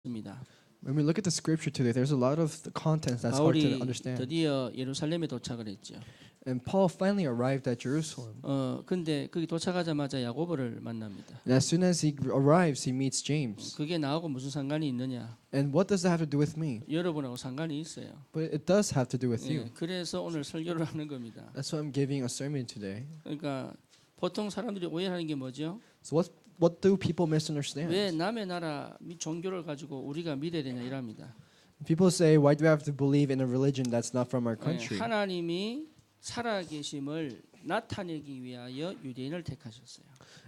입니다. When we look at the scripture today, there's a lot of the contents that's hard to 바울이 understand. 드디어 예루살렘에 도착을 했죠. And Paul finally arrived at Jerusalem. 근데 거기 도착하자마자 야고보를 만납니다. And as soon as he arrives, he meets James. 그게 나하고 무슨 상관이 있느냐? And what does that have to do with me? 여러분하고 상관이 있어요. But it does have to do with you. 그래서 오늘 설교를 하는 겁니다. That's why I'm giving a sermon today. 그러니까 보통 사람들이 오해하는 게 뭐죠? So what do people misunderstand? 왜 남의 나라 종교를 가지고 우리가 믿어야 되냐 이랍니다. People say, why do we have to believe in a religion that's not from our country? 하나님이 살아계심을 나타내기 위하여 유대인을 택하셨어요.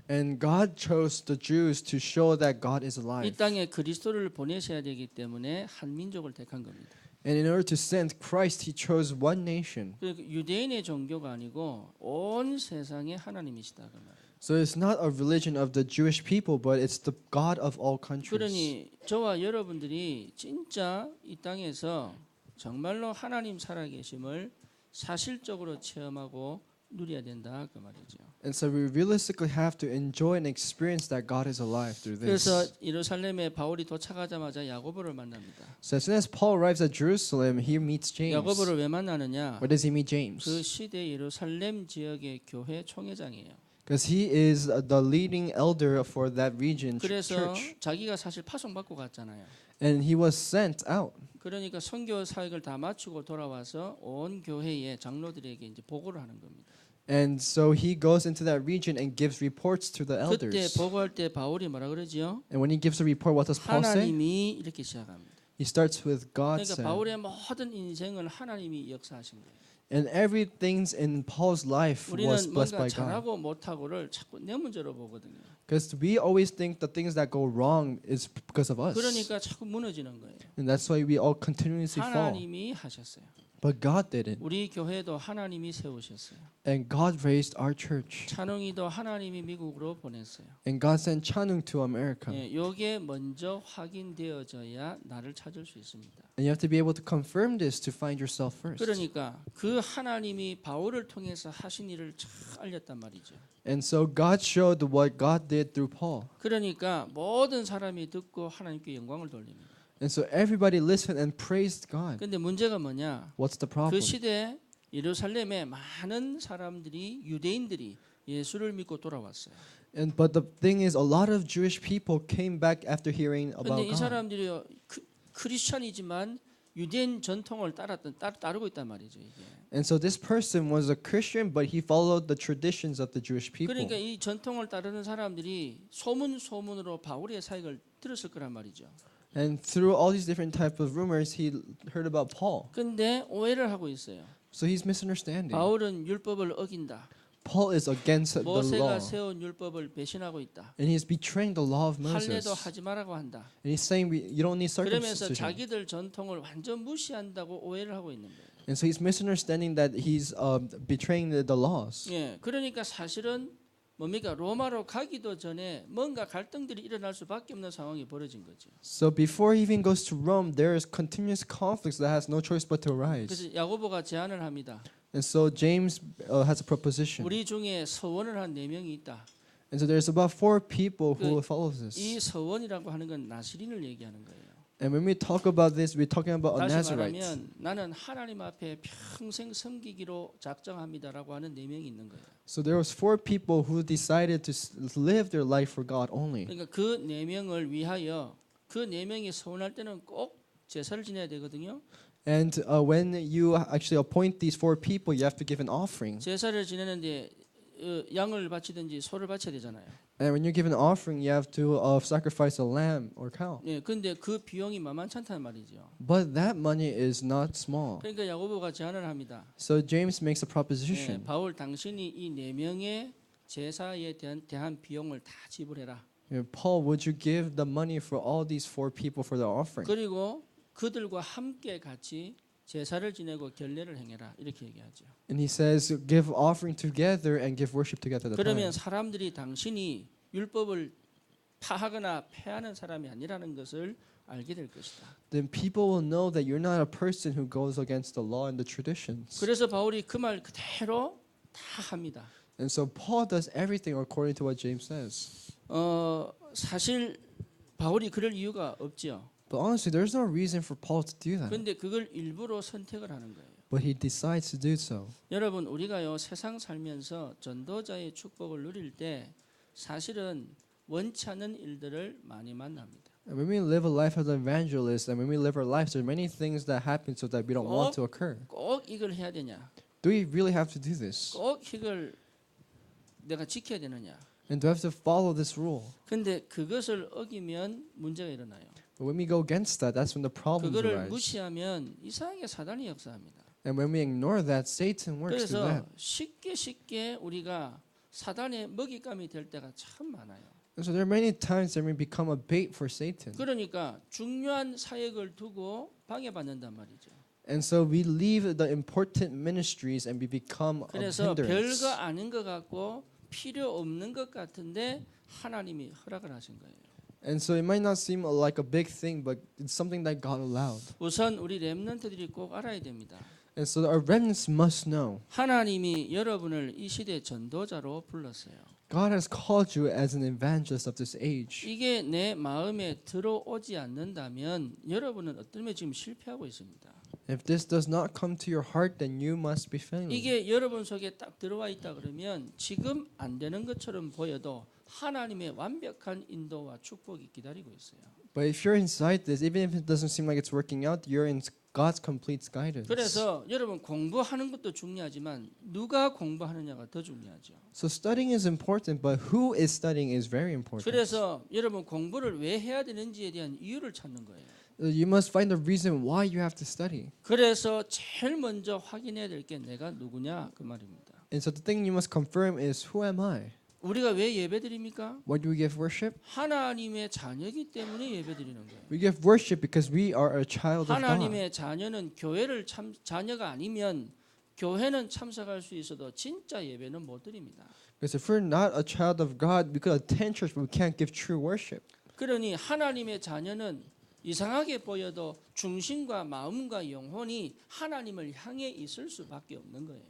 And God chose the Jews to show that God is 이 alive. 땅에 그리스도를 보내셔야 되기 때문에 한 민족을 택한 겁니다. And in order to send Christ, he chose one nation. 그러니까 유대인의 종교가 아니고 온 세상의 하나님이시다 그 말이에요. So it's not a religion of the Jewish people, but it's the God of all countries. 그러니 저와 여러분들이 진짜 이 땅에서 정말로 하나님 살아계심을 사실적으로 체험하고 누려야 된다 그 말이죠. And so we realistically have to enjoy and experience that God is alive through 그래서 this. 예루살렘에 바울이 도착하자마자 야고보를 만납니다. So as soon as Paul arrives at Jerusalem, he meets James. 야고보를 왜 만나느냐? Where does he meet James? 그 시대 예루살렘 지역의 교회 총회장이에요. Because he is the leading elder for that region 그래서 church. 자기가 사실 파송받고 갔잖아요. And he was sent out. 그러니까 선교 사역을 다 마치고 돌아와서 온 교회의 장로들에게 이제 보고를 하는 겁니다. And so he goes into that region and gives reports to the 그때 elders. 보고할 때 바울이 뭐라 그러지요? And when he gives a report, what does Paul say? 하나님이 이렇게 시작합니다. He starts with God 그러니까 said. 바울의 모든 인생을 하나님이 역사하신 거예요. And everything in Paul's life was 우리는 blessed 뭔가 by God. 잘하고 못하고를 자꾸 내 문제로 보거든요. Because we always think the things that go wrong is because of us. 그러니까 자꾸 무너지는 거예요. And that's why we all continuously fall. 하나님이 하셨어요. But God didn't. 우리 교회도 하나님이 세우셨어요. And God raised our church. 찬웅이도 하나님이 미국으로 보냈어요. And God sent Chanung to America. 요게 먼저 확인되어져야 나를 찾을 수 있습니다. And you have to be able to confirm this to find yourself first. 그러니까 그 하나님이 바울을 통해서 하신 일을 잘 알렸단 말이죠. And so God showed what God did through Paul. 그러니까 모든 사람이 듣고 하나님께 영광을 돌립니다. And so everybody listened and praised God. 근데 문제가 뭐냐? What's the 그 problem? 시대 예루살렘에 많은 사람들이 유대인들이 예수를 믿고 돌아왔어요. But the thing is, a lot of Jewish people came back after hearing 근데 about 이 God. 사람들이 크리스천이지만 유대인 전통을 따르고 있단 말이죠, 이게. And so this person was a Christian, but he followed the traditions of the Jewish people. 그러니까 이 전통을 따르는 사람들이 소문으로 바울의 사역을 들었을 거란 말이죠. And through all these different type of rumors, he heard about Paul. 근데 오해를 하고 있어요. So he's misunderstanding. 바울은 율법을 어긴다. Paul is against the 모세가 law. 세운 율법을 배신하고 있다. And he's betraying the law of Moses. 할례도 하지 말라고 한다. And he's saying you don't need 그러면서 circumcision. 자기들 전통을 완전 무시한다고 오해를 하고 있는 거예요. And so he's misunderstanding that he's betraying the laws. 예, 그러니까 사실은 뭡니까? 로마로 가기도 전에 뭔가 갈등들이 일어날 수밖에 없는 상황이 벌어진 거죠. So before he even goes to Rome, there is continuous conflicts that has no choice but to arise. 그래서 야고보가 제안을 합니다. And so James has a proposition. 우리 중에 서원을 한 4명이 있다. And so there's about 4 people who 그- follow this. 이 서원이라고 하는 건 나시린을 얘기하는 거예요. And when we talk about this, we're talking about a 다시 Nazarite. 말하면 나는 하나님 앞에 평생 섬기기로 작정합니다라고 하는 4명이 있는 거예요. So there was 4 people who decided to live their life for God only. 그러니까 그 4명을 위하여 그 4명이 서원할 때는 꼭 제사를 지내야 되거든요. And when you actually appoint these 4 people, you have to give an offering. 제사를 지내는데 양을 바치든지 소를 바쳐야 되잖아요. And when you give an offering, you have to sacrifice a lamb or cow. 예, 근데 그 비용이 만만찮다는 말이죠. But that money is not small. 그러니까 야고보가 제안을 합니다. So James makes a 예, proposition. 바울 당신이 이 4명의 제사에 대한 비용을 다 지불해라. Paul, would you give the money for all these 4 people for their offering? 그리고 그들과 함께 같이 제사를 지내고 결례를 행해라. 이렇게 얘기하죠. And he says, give offering together and give worship together. At the 그러면 time. 사람들이 당신이 율법을 파하거나 폐하는 사람이 아니라는 것을 알게 될 것이다. Then people will know that you're not a person who goes against the law and the traditions. 그래서 바울이 그 말 그대로 다 합니다. And so Paul does everything according to what James says. 사실 바울이 그럴 이유가 없죠. But honestly, there's no reason for Paul to do that. 근데 그걸 일부러 선택을 하는 거예요. But he decides to do so. 여러분 우리가요 세상 살면서 전도자의 축복을 누릴 때 사실은 원치 않는 일들을 많이 만납니다. And when we live a life as an evangelist, and when we live our lives, there are many things that happen so that we don't want to occur. 꼭 이걸 해야 되냐? Do we really have to do this? 꼭 이걸 내가 지켜야 되느냐? And do I have to follow this rule? 근데 그것을 어기면 문제가 일어나요. But when we go against that, that's when the problems 그거를 arise. 무시하면 이상하게 사단이 역사합니다. And when we ignore that, Satan works through 그래서 that. 쉽게 우리가 사단의 먹잇감이 될 때가 참 많아요. And so there are many times that we become a bait for Satan. 그러니까 중요한 사역을 두고 방해받는단 말이죠. And so we leave the important ministries and we become a 그래서 hindrance. 별거 아닌 것 같고 필요 없는 것 같은데 하나님이 허락을 하신 거예요. And so it might not seem like a big thing, but it's something that God allowed. 우선 우리 렘넌트들이 꼭 알아야 됩니다. And so our remnants must know 하나님이 여러분을 이 시대 전도자로 불렀어요. God has called you as an evangelist of this age. 이게 내 마음에 들어오지 않는다면 여러분은 어떤 면 지금 실패하고 있습니다. If this does not come to your heart, then you must be failing. 이게 여러분 속에 딱 들어와 있다 그러면 지금 안 되는 것처럼 보여도 하나님의 완벽한 인도와 축복이 기다리고 있어요. But if you're inside this, even if it doesn't seem like it's working out, you're in God's complete guidance. 그래서 여러분 공부하는 것도 중요하지만 누가 공부하느냐가 더 중요하죠. So studying is important, but who is studying is very important. 그래서 여러분 공부를 왜 해야 되는지에 대한 이유를 찾는 거예요. You must find the reason why you have to study. 그래서 제일 먼저 확인해야 될 게 내가 누구냐 그 말입니다. And so the thing you must confirm is, who am I? 우리가 왜 예배드립니까? Why do we give worship? 하나님의 자녀이기 때문에 예배드리는 거예요. We give worship because we are a child of God. 하나님의 자녀는 교회를 자녀가 아니면 교회는 참석할 수 있어도 진짜 예배는 못 드립니다. Because if we're not a child of God, we could attend church, but we can't give true worship. 그러니 하나님의 자녀는 이상하게 보여도 중심과 마음과 영혼이 하나님을 향해 있을 수밖에 없는 거예요.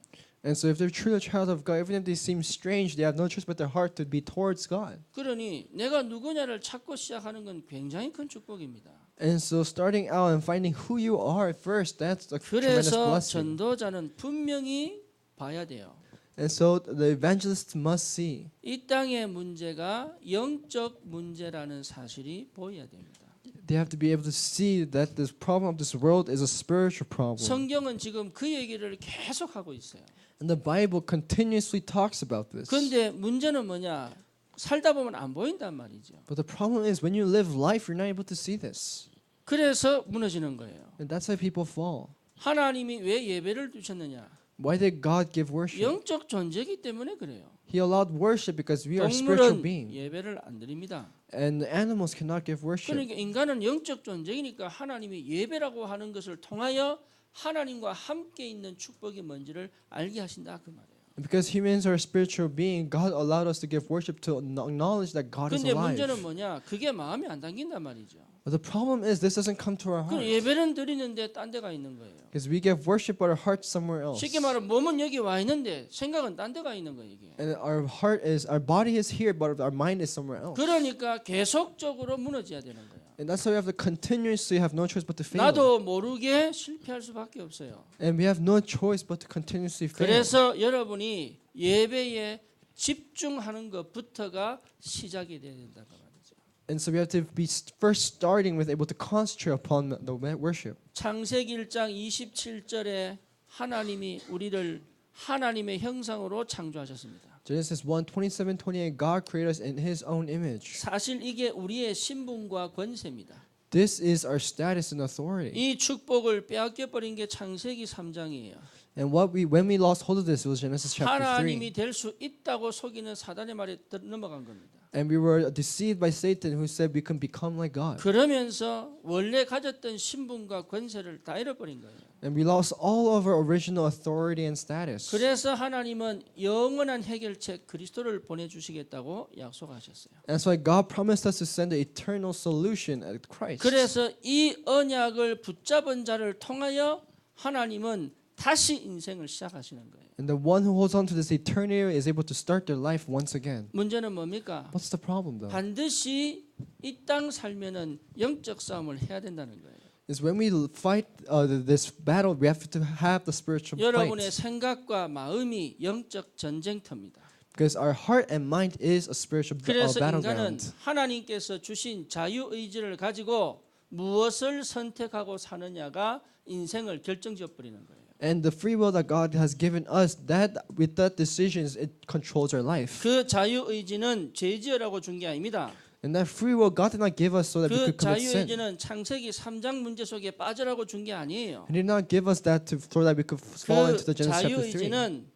And so if they're truly a child of God, even if they seem strange, they have no choice but their heart to be towards God. 그러니 내가 누구냐를 찾고 시작하는 건 굉장히 큰 축복입니다. And so starting out and finding who you are first, that's a tremendous 그래서 blessing. 전도자는 분명히 봐야 돼요. And so the evangelist must see 이 땅의 문제가 영적 문제라는 사실이 보여야 됩니다. they have to be able to see that this problem of this world is a spiritual problem. 성경은 지금 그 얘기를 계속 하고 있어요. And the Bible continuously talks about this. 그런데 문제는 뭐냐? 살다 보면 안 보인단 말이죠. But the problem is when you live life, you're not able to see this. 그래서 무너지는 거예요. And that's why people fall. 하나님이 왜 예배를 두셨느냐? Why did God give worship? 영적 존재이기 때문에 그래요. He allowed worship because we are spiritual 동물은 beings. 예배를 안 드립니다. And animals cannot give worship. 그러니까 인간은 영적 존재이니까 하나님이 예배라고 하는 것을 통하여 하나님과 함께 있는 축복이 뭔지를 알게 하신다 그 말이에요. Because humans are a spiritual being, God allowed us to give worship to acknowledge that God is 근데 alive. 문제는 뭐냐? 그게 마음에 안 담긴단 말이죠. But the problem is this doesn't come to our 그럼 heart. 예배는 드리는데 딴 데가 있는 거예요. Because we give worship, but our heart's somewhere else. 쉽게 말하면 몸은 여기 와 있는데 생각은 딴 데가 있는 거예요 이게. And our body is here, but our mind is somewhere else. 그러니까 계속적으로 무너져야 되는 거예요. And that's why we have to continuously have no choice but to fail. 나도 모르게 실패할 수밖에 없어요. And we have no choice but to continuously fail. 그래서 여러분이 예배에 집중하는 것부터가 시작이 돼야 된다고 말이죠. And so we have to be first starting with able to concentrate upon the worship. 창세기 1장 27절에 하나님이 우리를 하나님의 형상으로 창조하셨습니다. Genesis 1:27-28, God created us in His own image. 사실 이게 우리의 신분과 권세입니다. This is our status and authority. 이 축복을 빼앗겨 버린 게 창세기 3장이에요. And when we lost hold of this, it was Genesis chapter 3. 하나님이 될 수 있다고 속이는 사단의 말에 넘어간 겁니다. And we were deceived by Satan who said we can become like God. 그러면서 원래 가졌던 신분과 권세를 다 잃어버린 거예요. And we lost all of our original authority and status. 그래서 하나님은 영원한 해결책 그리스도를 보내주시겠다고 약속하셨어요. That's why God promised us to send the eternal solution at Christ. 그래서 이 언약을 붙잡은 자를 통하여 하나님은 다시 인생을 시작하시는 거예요. And the one who holds on to this eternity is able to start their life once again. 문제는 뭡니까? What's the problem though? 반드시 이 땅 살면은 영적 싸움을 해야 된다는 거예요. Is when we fight this battle, we have to have the spiritual 여러분의 fight. 생각과 마음이 영적 전쟁터입니다. Because our heart and mind is a spiritual 그래서 인간은 battleground. 하나님께서 주신 자유 의지를 가지고 무엇을 선택하고 사느냐가 인생을 결정지어 버리는 거예요. And the free will that God has given us, that with that decisions, it controls our life. 그 자유 의지는 죄지으라고 준 게 아닙니다. And that free will God did not give us so that we 그 could commit 자유 sin. 의지는 창세기 3장 문제 속에 빠져라고 준 게 아니에요. He did not give us that so that we could fall into 그 the Genesis 자유 chapter 3. 의지는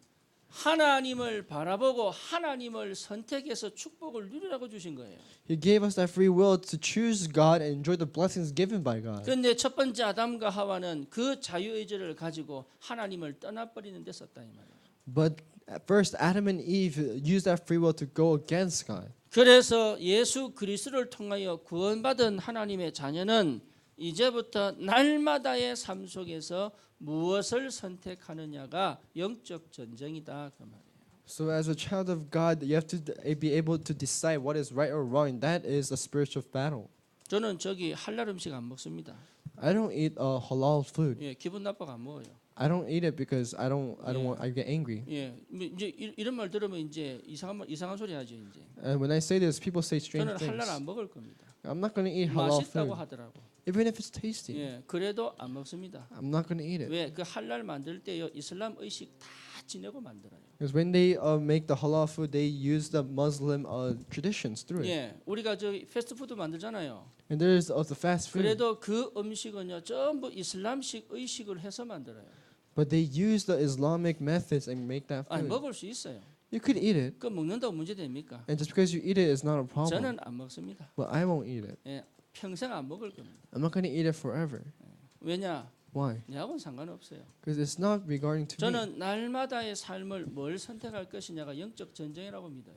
하나님을 바라보고 하나님을 선택해서 축복을 누리라고 주신 거예요. He gave us that free will to choose God and enjoy the blessings given by God. 그런데 첫 번째 아담과 하와는 그 자유 의지를 가지고 하나님을 떠나버리는 데 썼다 이 말이에요. But at first, Adam and Eve used that free will to go against God. 그래서 예수 그리스도를 통하여 구원받은 하나님의 자녀는 이제부터 날마다의 삶 속에서 무엇을 선택하느냐가 영적 전쟁이다 그 말이에요. So as a child of God, you have to be able to decide what is right or wrong. That is a spiritual battle. 저는 저기 할랄 음식 안 먹습니다. I don't eat halal food. 예, 기분 나빠가 안 먹어요. I don't eat it because I don't want I get angry. 예, 뭐 이제 이런 말 들으면 이제 이상한 소리 하죠 이제. And when I say this, people say strange 저는 things. 할랄 안 먹을 겁니다. I'm not going to eat halal 맛있다고 food, 하더라고. even if it's tasty. 예, 그래도 안 먹습니다. I'm not going to eat it. 왜 그 할랄 만들 때요 이슬람 의식 다 지내고 만들어요. Because when they make the halal food, they use the Muslim traditions through it. 예, 우리가 저 패스트푸드 만들잖아요. And there's the fast food, 그래도 그 음식은요 전부 이슬람식 의식을 해서 만들어요. but they use the Islamic methods and make that 아니 food. 먹을 수 있어요. You could eat it, 그 먹는다고 문제 됩니까? and just because you eat it is not a problem. 저는 안 먹습니다. But I won't eat it. 예, 평생 안 먹을 겁니다. I'm not going to eat it forever. 왜냐? Why? 내하고는 상관없어요. Because it's not regarding to me. 저는 날마다의 삶을 뭘 선택할 것이냐가 영적 전쟁이라고 믿어요.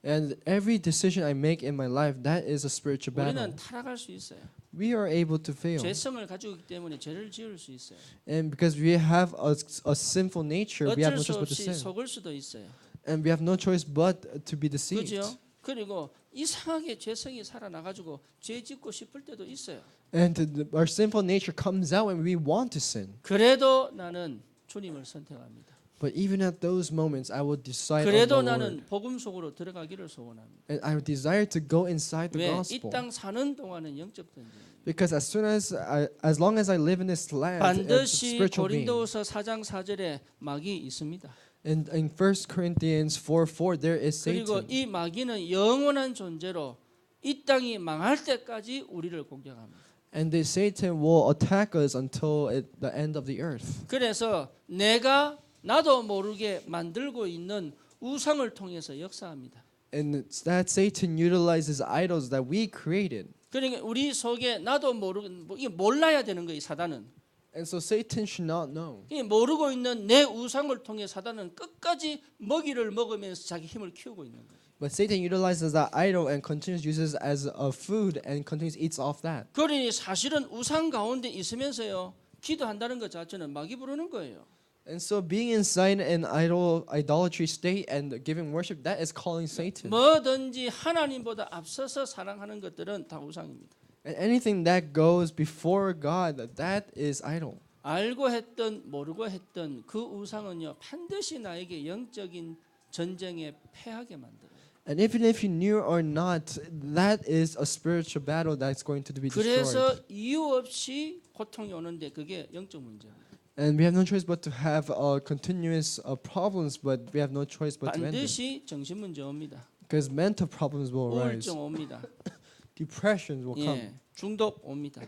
And every decision I make in my life, that is a spiritual battle. 우리는 타락할 수 있어요. We are able to fail. 죄성을 가지고 있기 때문에 죄를 지을 수 있어요. And because we have a sinful nature, we have 어쩔 no 수 choice but to 없이 sin. 속을 수도 있어요. And we have no choice but to be deceived. 그죠? 그리고 이상하게 죄성이 살아나가지고 죄 짓고 싶을 때도 있어요. And our sinful nature comes out when we want to sin. 그래도 나는 주님을 선택합니다. But even at those moments, I will decide on 그래도 the Lord. 나는 복음 속으로 들어가기를 소원합니다. And I desire to go inside the 왜? 이 gospel. 땅 사는 동안은 영적 전쟁. Because as long as I live in this land, as a 반드시 spiritual being. 고린도후서 4장 4절에 마귀 있습니다. And in 1 Corinthians 4:4, there is 그리고 Satan. 이 마귀는 영원한 존재로 이 땅이 망할 때까지 우리를 공격합니다. And the Satan will attack us until the end of the earth. 그래서 내가 나도 모르게 만들고 있는 우상을 통해서 역사합니다. And it's that Satan utilizes idols that we created. 그러니까 우리 속에 나도 이게 몰라야 되는 거예요, 사단은. And so Satan should not know. 이 모르고 있는 내 우상을 통해 사단은 끝까지 먹이를 먹으면서 자기 힘을 키우고 있는 거예요. But Satan utilizes that idol and continues uses it as a food and continues eats off that. 그러니 사실은 우상 가운데 있으면서요 기도한다는 것 자체는 마귀 부르는 거예요. And so being inside an idolatry state and giving worship, that is calling Satan. 뭐든지 하나님보다 앞서서 사랑하는 것들은 다 우상입니다. And anything that goes before God, that is idol. 알고 했던 모르고 했던 그 우상은요 반드시 나에게 영적인 전쟁에 패하게 만들어요. And even if you knew or not, that is a spiritual battle that's going to be destroyed. 그래서 이유 없이 고통이 오는데 그게 영적 문제입니다. And we have no choice but to have continuous problems, but we have no choice but to end it. 반드시 정신 문제 옵니다. Because mental problems will arise. 우울증 옵니다. Depressions will come. 예, 중독 옵니다.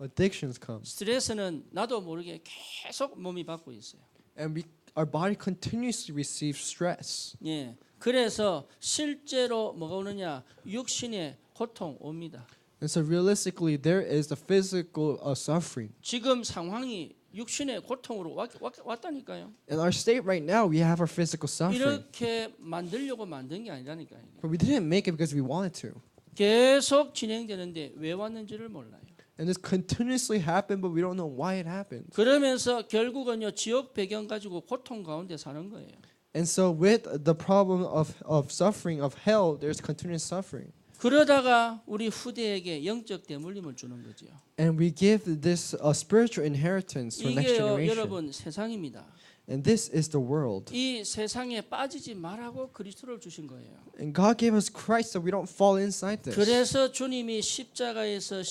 Addictions come. 스트레스는 나도 모르게 계속 몸이 받고 있어요. And our body continuously receives stress. 예, 그래서 실제로 뭐가 오느냐 육신의 고통 옵니다. And so realistically, there is the physical suffering. 지금 상황이 육신의 고통으로 왔다니까요. In our state right now, we have our physical suffering. 이렇게 만들려고 만든 게 아니라니까요. But we didn't make it because we wanted to. 계속 진행되는데 왜 왔는지를 몰라요. And this continuously happened, but we don't know why it happened. 그러면서 결국은요 지옥 배경 가지고 고통 가운데 사는 거예요. And so with the problem of suffering of hell, there's continuous suffering. 그러다가 우리 후대에게 영적 대물림을 주는 거죠. And we give this spiritual inheritance for next 이게요, generation. 여러분 세상입니다. And this is the world. 이 세상에 빠지지 말라고 그리스도를 주신 거예요. And God gave us Christ so we don't fall inside this. 그래서 주님이 십자가에서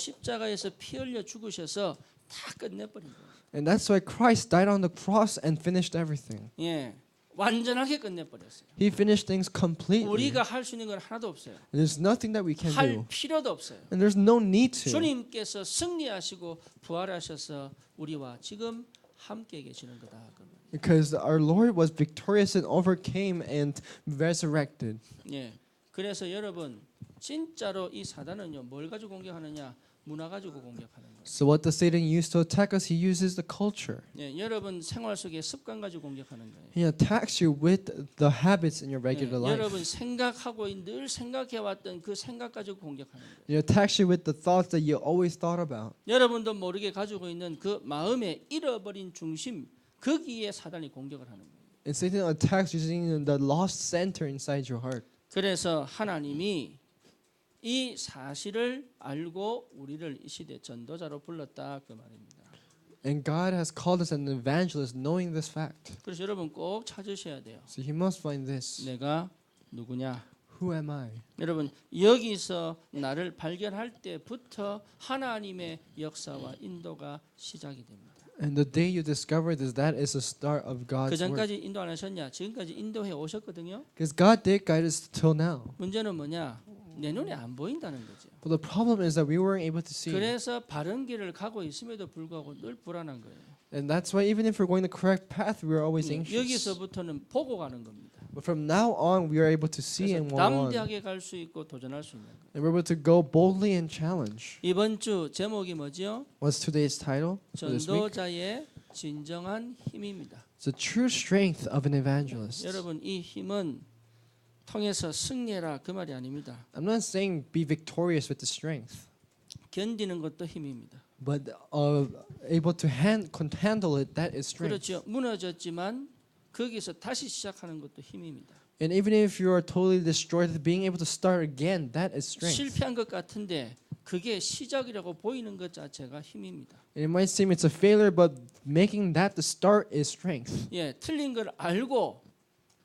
피 흘려 죽으셔서 다 끝내버린 거예요. And that's why Christ died on the cross and finished everything. 예, 완전하게 끝내버렸어요. He finished things completely. 우리가 할 수 있는 건 하나도 없어요. And there's nothing that we can 할 do. 필요도 없어요. And there's no need to. 주님께서 승리하시고 부활하셔서 우리와 지금 함께 계시는 거다. 그러면. Because our Lord was victorious and overcame and resurrected. 예, 그래서 여러분 진짜로 이 사단은요 뭘 가지고 공격하느냐? 문화 가지고 공격하는 거예요. So what does Satan use to attack us? He uses the culture. 예, 여러분 생활 속에 습관 가지고 공격하는 거예요. He attacks you with the habits in your 예, regular life. 여러분 생각하고 늘 생각해왔던 그 생각 가지고 공격하는 거예요. He attacks you with the thoughts that you always thought about. 여러분도 모르게 가지고 있는 그 마음의 잃어버린 중심 거기에 사단이 공격을 하는 거예요. And Satan attacks using the lost center inside your heart. 그래서 하나님이 이 사실을 알고 우리를 이 시대 전도자로 불렀다 그 말입니다. And God has called us an evangelist knowing this fact. 그래서 여러분 꼭 찾으셔야 돼요. So he must find this. 내가 누구냐? Who am I? 여러분 여기서 나를 발견할 때부터 하나님의 역사와 인도가 시작이 됩니다. And the day you discover this, that is the start of 그 God's work. 전까지 인도 안 하셨냐? 지금까지 인도해 오셨거든요. Because God did guide us till now. 문제는 뭐냐? 내 눈에 안 보인다는 거죠. But the problem is that we weren't able to see. 그래서 바른 길을 가고 있음에도 불구하고 늘 불안한 거예요. And that's why even if we're going the correct path, we are always anxious. 여기서부터는 보고 가는 겁니다. But from now on, we are able to see 그래서 and walk on. 담대하게 갈 수 있고 도전할 수 있는 거예요. And we're able to go boldly and challenge. 이번 주 제목이 뭐지요? What's today's title for this week? 전도자의 진정한 힘입니다. It's the true strength of an evangelist. 여러분 이 힘은 통해서 승리해라 그 말이 아닙니다. I'm not saying be victorious with the strength, 견디는 것도 힘입니다. but able to handle it, that is strength. 그렇죠. 무너졌지만 거기서 다시 시작하는 것도 힘입니다. And even if you are totally destroyed, being able to start again, that is strength. 실패한 것 같은데 그게 시작이라고 보이는 것 자체가 힘입니다. And it might seem it's a failure, but making that the start is strength. 예, 틀린 걸 알고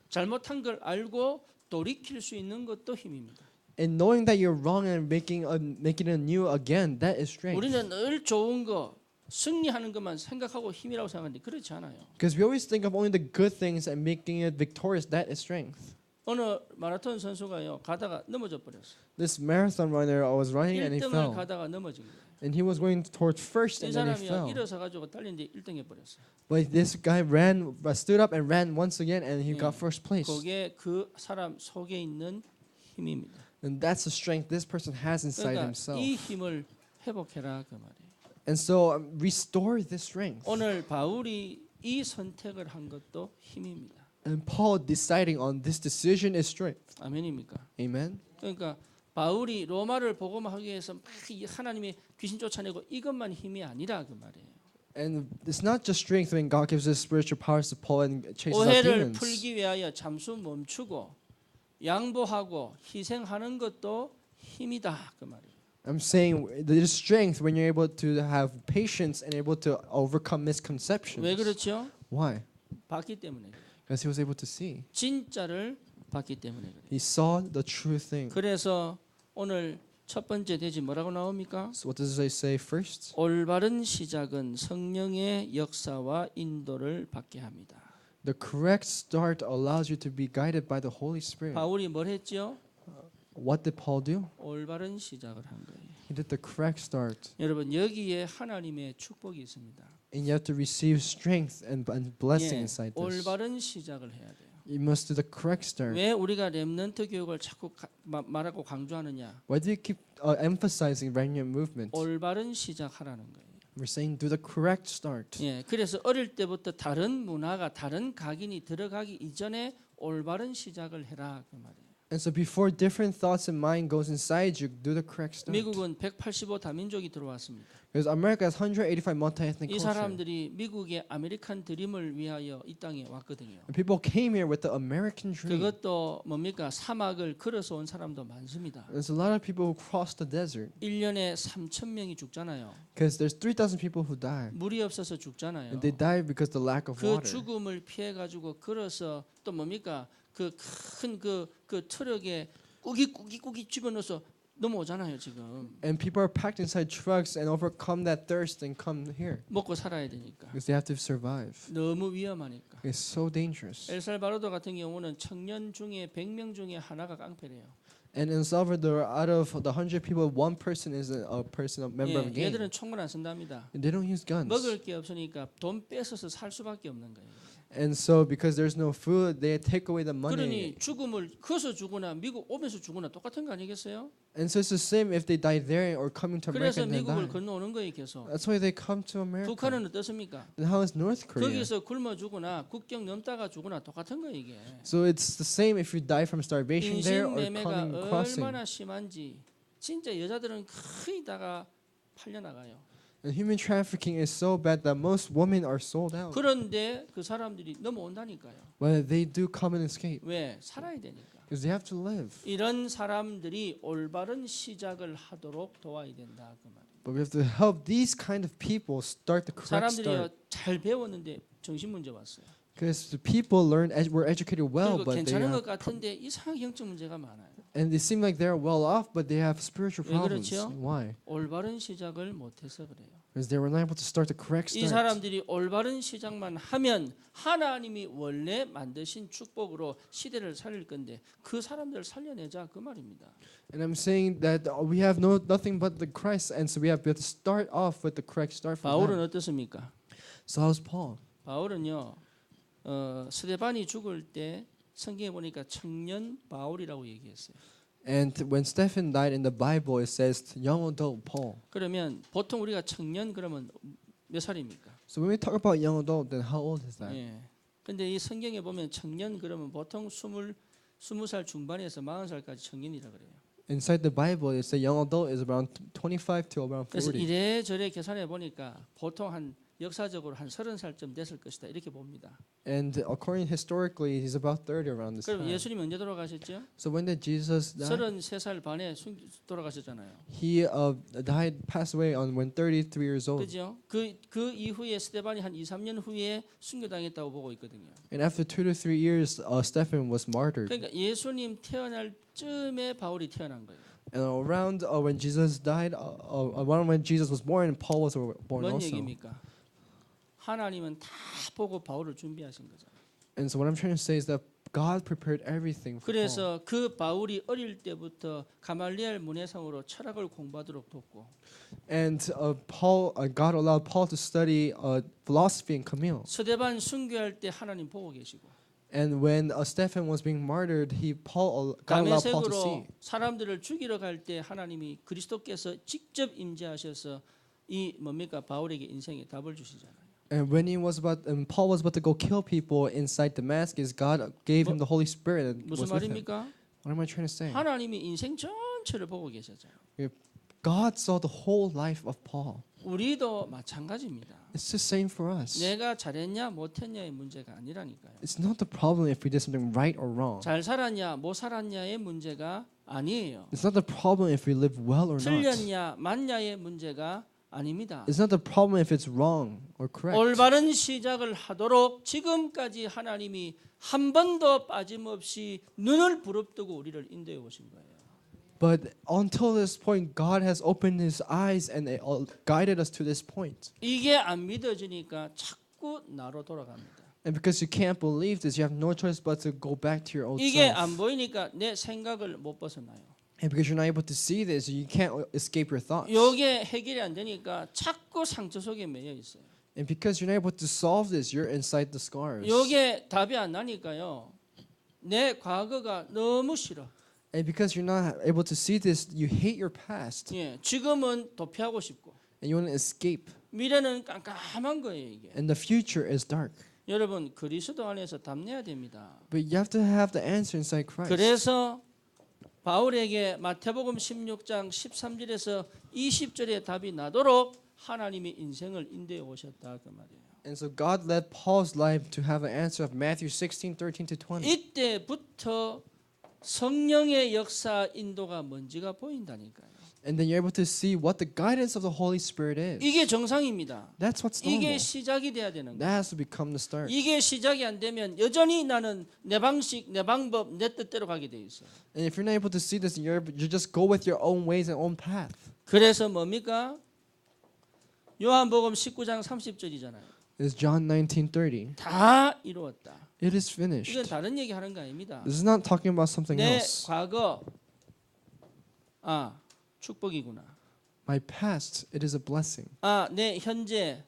잘못한 걸 알고 돌이킬 수 있는 것도 힘입니다. And knowing that you're wrong and making it anew again, that is strength. 우리는 늘 좋은 거 승리하는 것만 생각하고 힘이라고 생각하는데 그렇지 않아요. Because we always think of only the good things and making it victorious, that is strength. 어느 마라톤 선수가요 가다가 넘어져 버렸어요. This marathon runner was running and he 1등을 fell. 가다가 넘어진 거예요. And he was going towards first 이 and then he 사람이 fell. 일어서 가지고 달리는데 1등 해버렸어요. But this guy stood up and ran once again and he got first place. 그게 그 사람 속에 있는 힘입니다. And that's the strength this person has inside 그러니까 himself. 이 힘을 회복해라 그 말이에요. And so restore this strength. 오늘 바울이 이 선택을 한 것도 힘입니다. And Paul deciding on this decision is strength. 아멘입니까? Amen. 그러니까 바울이 로마를 복음하기 위해서 막 하나님이 귀신 쫓아내고 이것만 힘이 아니라 그 말이에요. And it's not just strength when God gives us spiritual powers to pull and chase out 오해를 demons. 풀기 위하여 잠수 멈추고 양보하고 희생하는 것도 힘이다 그 말이에요. I'm saying there's strength when you're able to have patience and able to overcome misconceptions. 왜 그렇죠? Why? 봤기 때문에. Because he was able to see. 진짜를 봤기 때문에 그래요. He saw the true thing. 그래서 오늘 첫 번째 대지 뭐라고 나옵니까? So what does it say first? 올바른 시작은 성령의 역사와 인도를 받게 합니다. The correct start allows you to be guided by the Holy Spirit. 바울이 뭘 했죠? What did Paul do? 올바른 시작을 한 거예요. He did the correct start. 여러분 여기에 하나님의 축복이 있습니다. And you have to receive strength and blessing 예, inside this. 올바른 시작을 해야 돼요. You must do the correct start. 왜 우리가 렘넌트 교육을 자꾸 말하고 강조하느냐? Why do you keep emphasizing remnant movement? 올바른 시작하라는 거예요. We're saying do the correct start. 예, 그래서 어릴 때부터 다른 문화가 다른 각인이 들어가기 이전에 올바른 시작을 해라 그 말이에요. And so before different thoughts and mind goes inside you, do the correct start. 미국은 185 다민족이 들어왔습니다. Because America has 185 multi-ethnic 이 culture. 사람들이 미국의 아메리칸 드림을 위하여 이 땅에 왔거든요. And people came here with the American dream. 그것도 뭡니까? 사막을 걸어서 온 사람도 많습니다. There's a lot of people who cross the desert 1년에 3,000명이 죽잖아요. because there's 3,000 people who die. 물이 없어서 죽잖아요. And they die because of the lack of 그 water. 죽음을 피해 가지고 걸어서 또 뭡니까? 그 큰 그 트럭에 꾸깃 집어넣어서 넘어오잖아요, 지금. And people are packed inside trucks and overcome that thirst and come here 먹고 살아야 되니까. because they have to survive. 너무 위험하니까. It's so dangerous. 엘살바도르 같은 경우는 청년 중에 100명 중에 하나가 깡패래요. And in Salvador, out of the 100 people, one person is a person, a member of a gang. 얘들은 총을 안 쓴답니다. And they don't use guns. 먹을 게 없으니까 돈 뺏어서 살 수밖에 없는 거예요. And so because there's no food, they take away the money. 그러니 죽음을 커서 죽으나 미국 오면서 죽으나 똑같은 거 아니겠어요? And so it's the same if they die there or coming to America 그래서 and they 미국을 die. 건너오는 거예요, 계속. That's why they come to America. 북한은 어떻습니까? And how is North Korea? 거기서 굶어 죽으나 국경 넘다가 죽으나 똑같은 거 이게. So it's the same if you die from starvation there or 인신매매가 coming crossing. 얼마나 심한지 진짜 여자들은 거의 다가 팔려 나가요. And human trafficking is so bad that most women are sold out. 그런데 그 사람들이 넘어온다니까요. But they do come and escape 왜? 살아야 되니까. because they have to live. 이런 사람들이 올바른 시작을 하도록 도와야 된다 그 말. But we have to help these kind of people start the correct 사람들이 start. 잘 배웠는데 정신 문제 왔어요. Because the people were educated well, 그리고 but they 괜찮은 것 have, 같은데 이상하게 영적 문제가 많아요. and they seem like they're well off, but they have spiritual 왜 problems. 그렇죠? Why? 올바른 시작을 못해서 그래요. Because they were not able to start the correct 이 start. 사람들이 올바른 시작만 하면 하나님이 원래 만드신 축복으로 시대를 살릴 건데 그 사람들을 살려내자 그 말입니다. And I'm saying that we have nothing but the Christ, and so we have to start off with the correct start for 바울은 them. 어떻습니까? So how's Paul? 바울은요. 스데반이 죽을 때 성경에 보니까 청년 바울이라고 얘기했어요. And when Stephen died in the Bible, it says young adult Paul. 그러면 보통 우리가 청년 그러면 몇 살입니까? So when we talk about young adult, then how old is that? 예. 근데 이 성경에 보면 청년 그러면 보통 20살 중반에서 40살까지 청년이라 그래요. Inside the Bible, it says young adult is around 25 to around 그래서 40. 이래저래 계산해 보니까 보통 한 역사적으로 한 30살쯤 됐을 것이다 이렇게 봅니다. And according historically, he's about 30 around this 그럼 time. 예수님 언제 돌아가셨죠? So when did Jesus die? 33살 반에 돌아가셨잖아요. He passed away on when 33 years old. 그죠? 그 이후에 스데반이 한 2, 3년 후에 순교당했다고 보고 있거든요. And after 2 to 3 years, Stephen was martyred. 그러니까 예수님 태어날 쯤에 바울이 태어난 거예요. And around when Jesus died, around when Jesus was born, Paul was born 뭔 also. 얘기입니까? 하나님은 다 보고 바울을 준비하신 거죠. And so what I'm trying to say is that God prepared everything for Paul. 그래서 그 바울이 어릴 때부터 가말리엘 문해성으로 철학을 공부하도록 돕고 And God allowed Paul to study philosophy and Camille. 스데반 순교할 때 하나님 보고 계시고 And when Stephen was being martyred, God allowed Paul to 다메섹으로 see. 사람들을 죽이러 갈 때 하나님이 그리스도께서 직접 임재하셔서 이 뭡니까 바울에게 인생의 답을 주시잖아요. And when Paul was about to go kill people inside Damascus, God gave him the Holy Spirit and 무슨 was with him. 말입니까? What am I trying to say? 하나님이 인생 전체를 보고 계셨잖아요. God saw the whole life of Paul. 우리도 마찬가지입니다. It's the same for us. 내가 잘했냐 못했냐의 문제가 아니라니까요. It's not the problem if we did something right or wrong. 잘 살았냐 못 살았냐의 문제가 아니에요. It's not the problem if we live well or not. 틀렸냐 맞냐의 문제가 아닙니다. It's not the problem if it's wrong or correct. 올바른 시작을 하도록 지금까지 하나님이 한 번도 빠짐없이 눈을 부릅뜨고 우리를 인도해 오신 거예요. But until this point, God has opened His eyes and guided us to this point. 이게 안 믿어지니까 자꾸 나로 돌아갑니다. And because you can't believe this, you have no choice but to go back to your old 이게 self. 안 보이니까 내 생각을 못 벗어나요. And because you're not able to see this, you can't escape your thoughts. 이게 해결이 안 되니까 자꾸 상처 속에 매여 있어요. And because you're not able to solve this, you're inside the scars. 이게 답이 안 나니까요. 내 과거가 너무 싫어. And because you're not able to see this, you hate your past. 예, 지금은 도피하고 싶고 And you want to escape. 미래는 깜깜한 거예요 이게. And the future is dark. 여러분 그리스도 안에서 답내야 됩니다. But you have to have the answer inside Christ. 그래서 바울에게 마태복음 16장 13절에서 20절의 답이 나도록 하나님이 인생을 인도해 오셨다 그 말이에요. And so God led Paul's life to have an answer of Matthew 16:13 to 20. 이때부터 성령의 역사 인도가 뭔지가 보인다니까요. And then you're able to see what the guidance of the Holy Spirit is. 이게 정상입니다. That's what's 이게 normal. 시작이 돼야 되는 That 거예요. has to become the start. 이게 시작이 안 되면 여전히 나는 내 방식, 내 방법, 내 뜻대로 가게 돼 있어요. And if you're not able to see this, you just go with your own ways and own path. 그래서 뭡니까? 요한복음 19장 30절이잖아요. It's John 19:30. 다 이루었다. It is 이건 finished. 다른 얘기 하는 거 아닙니다. This is not talking about something 내 else. 과거 축복이구나. My past, it is a blessing. 내 현재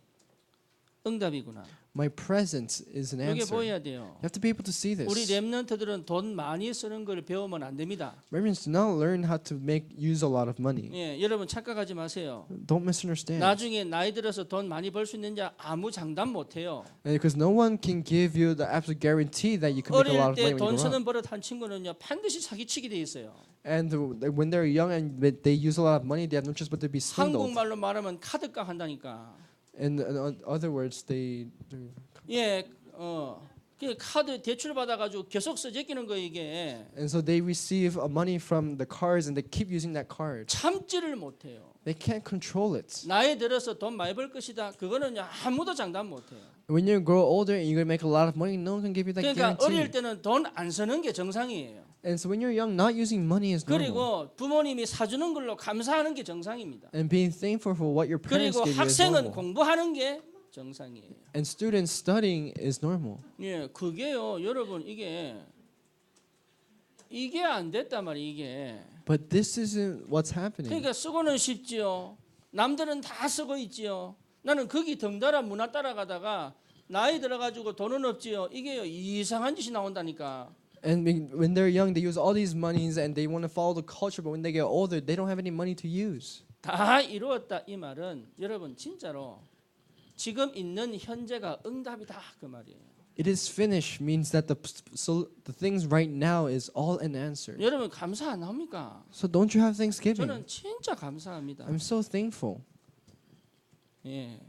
응답이구나. My present is an 이게 answer. 보여야 돼요. You have to be able to see 우리 this. 렘넌트들은 돈 많이 쓰는 걸 배우면 안 됩니다. Remnants do not learn how to use a lot of money. 예, 여러분 착각하지 마세요. Don't misunderstand. 나중에 나이 들어서 돈 많이 벌 수 있는지 아무 장담 못 해요. Because no one can give you the absolute guarantee that you can make a lot 어릴 of money 때 when 돈 you grow 쓰는 up. 버릇 한 친구는요 반드시 사기치게 돼 있어요. And when they're young and they use a lot of money, they have no choice but to be swindled. 한국말로 말하면 카드깡 한다니까. In other words, 예, 그 카드 대출 받아가지고 계속 써제끼는 거 이게 and so they receive money from the cards and they keep using that card. 참지를 못해요. They can't control it. 나이 들어서 돈 많이 벌 것이다. 그거는요 아무도 장담 못해요. When you grow older and you're gonna make a lot of money, no one can give you that 그러니까 어릴 guarantee. 때는 돈 안 쓰는 게 정상이에요. And so when you're young, not using money is normal. 그리고 부모님이 사주는 걸로 감사하는 게 정상입니다. And being thankful for what your parents 그리고 gave you is 학생은 normal. 공부하는 게 정상이에요. And students studying is normal. 예, 그게요, 여러분 이게 안 됐단 말이에요. 이게. But this isn't what's happening. 그러니까 쓰고는 싶지요. 남들은 다 쓰고 있지요. 나는 거기 덩달아 문화 따라가다가 나이 들어가지고 돈은 없지요. 이게요 이상한 짓이 나온다니까. And when they're young, they use all these monies and they want to follow the culture. But when they get older, they don't have any money to use. 다 이루었다 이 말은 여러분 진짜로 지금 있는 현재가 응답이다 그 말이에요. It is finished means that the things right now is all an answer. 여러분 감사 안 합니까? So don't you have Thanksgiving? 저는 진짜 감사합니다. I'm so thankful. 예,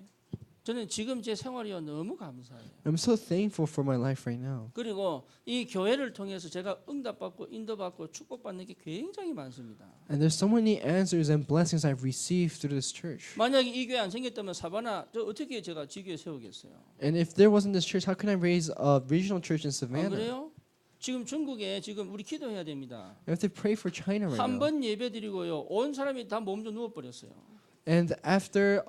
저는 지금 제 생활이요 너무 감사해요. I'm so thankful for my life right now. 그리고 이 교회를 통해서 제가 응답받고 인도받고 축복받는 게 굉장히 많습니다. And there's so many answers and blessings I've received through this church. 만약에 이 교회 안 생겼다면 사바나 저 어떻게 제가 지교회 세우겠어요? And if there wasn't this church, how can I raise a regional church in 안 Savannah? 그래요? 지금 중국에 지금 우리 기도해야 됩니다. I have to pray for China right now. 한 번 예배 드리고요 온 사람이 다 몸 좀 누워 버렸어요. And after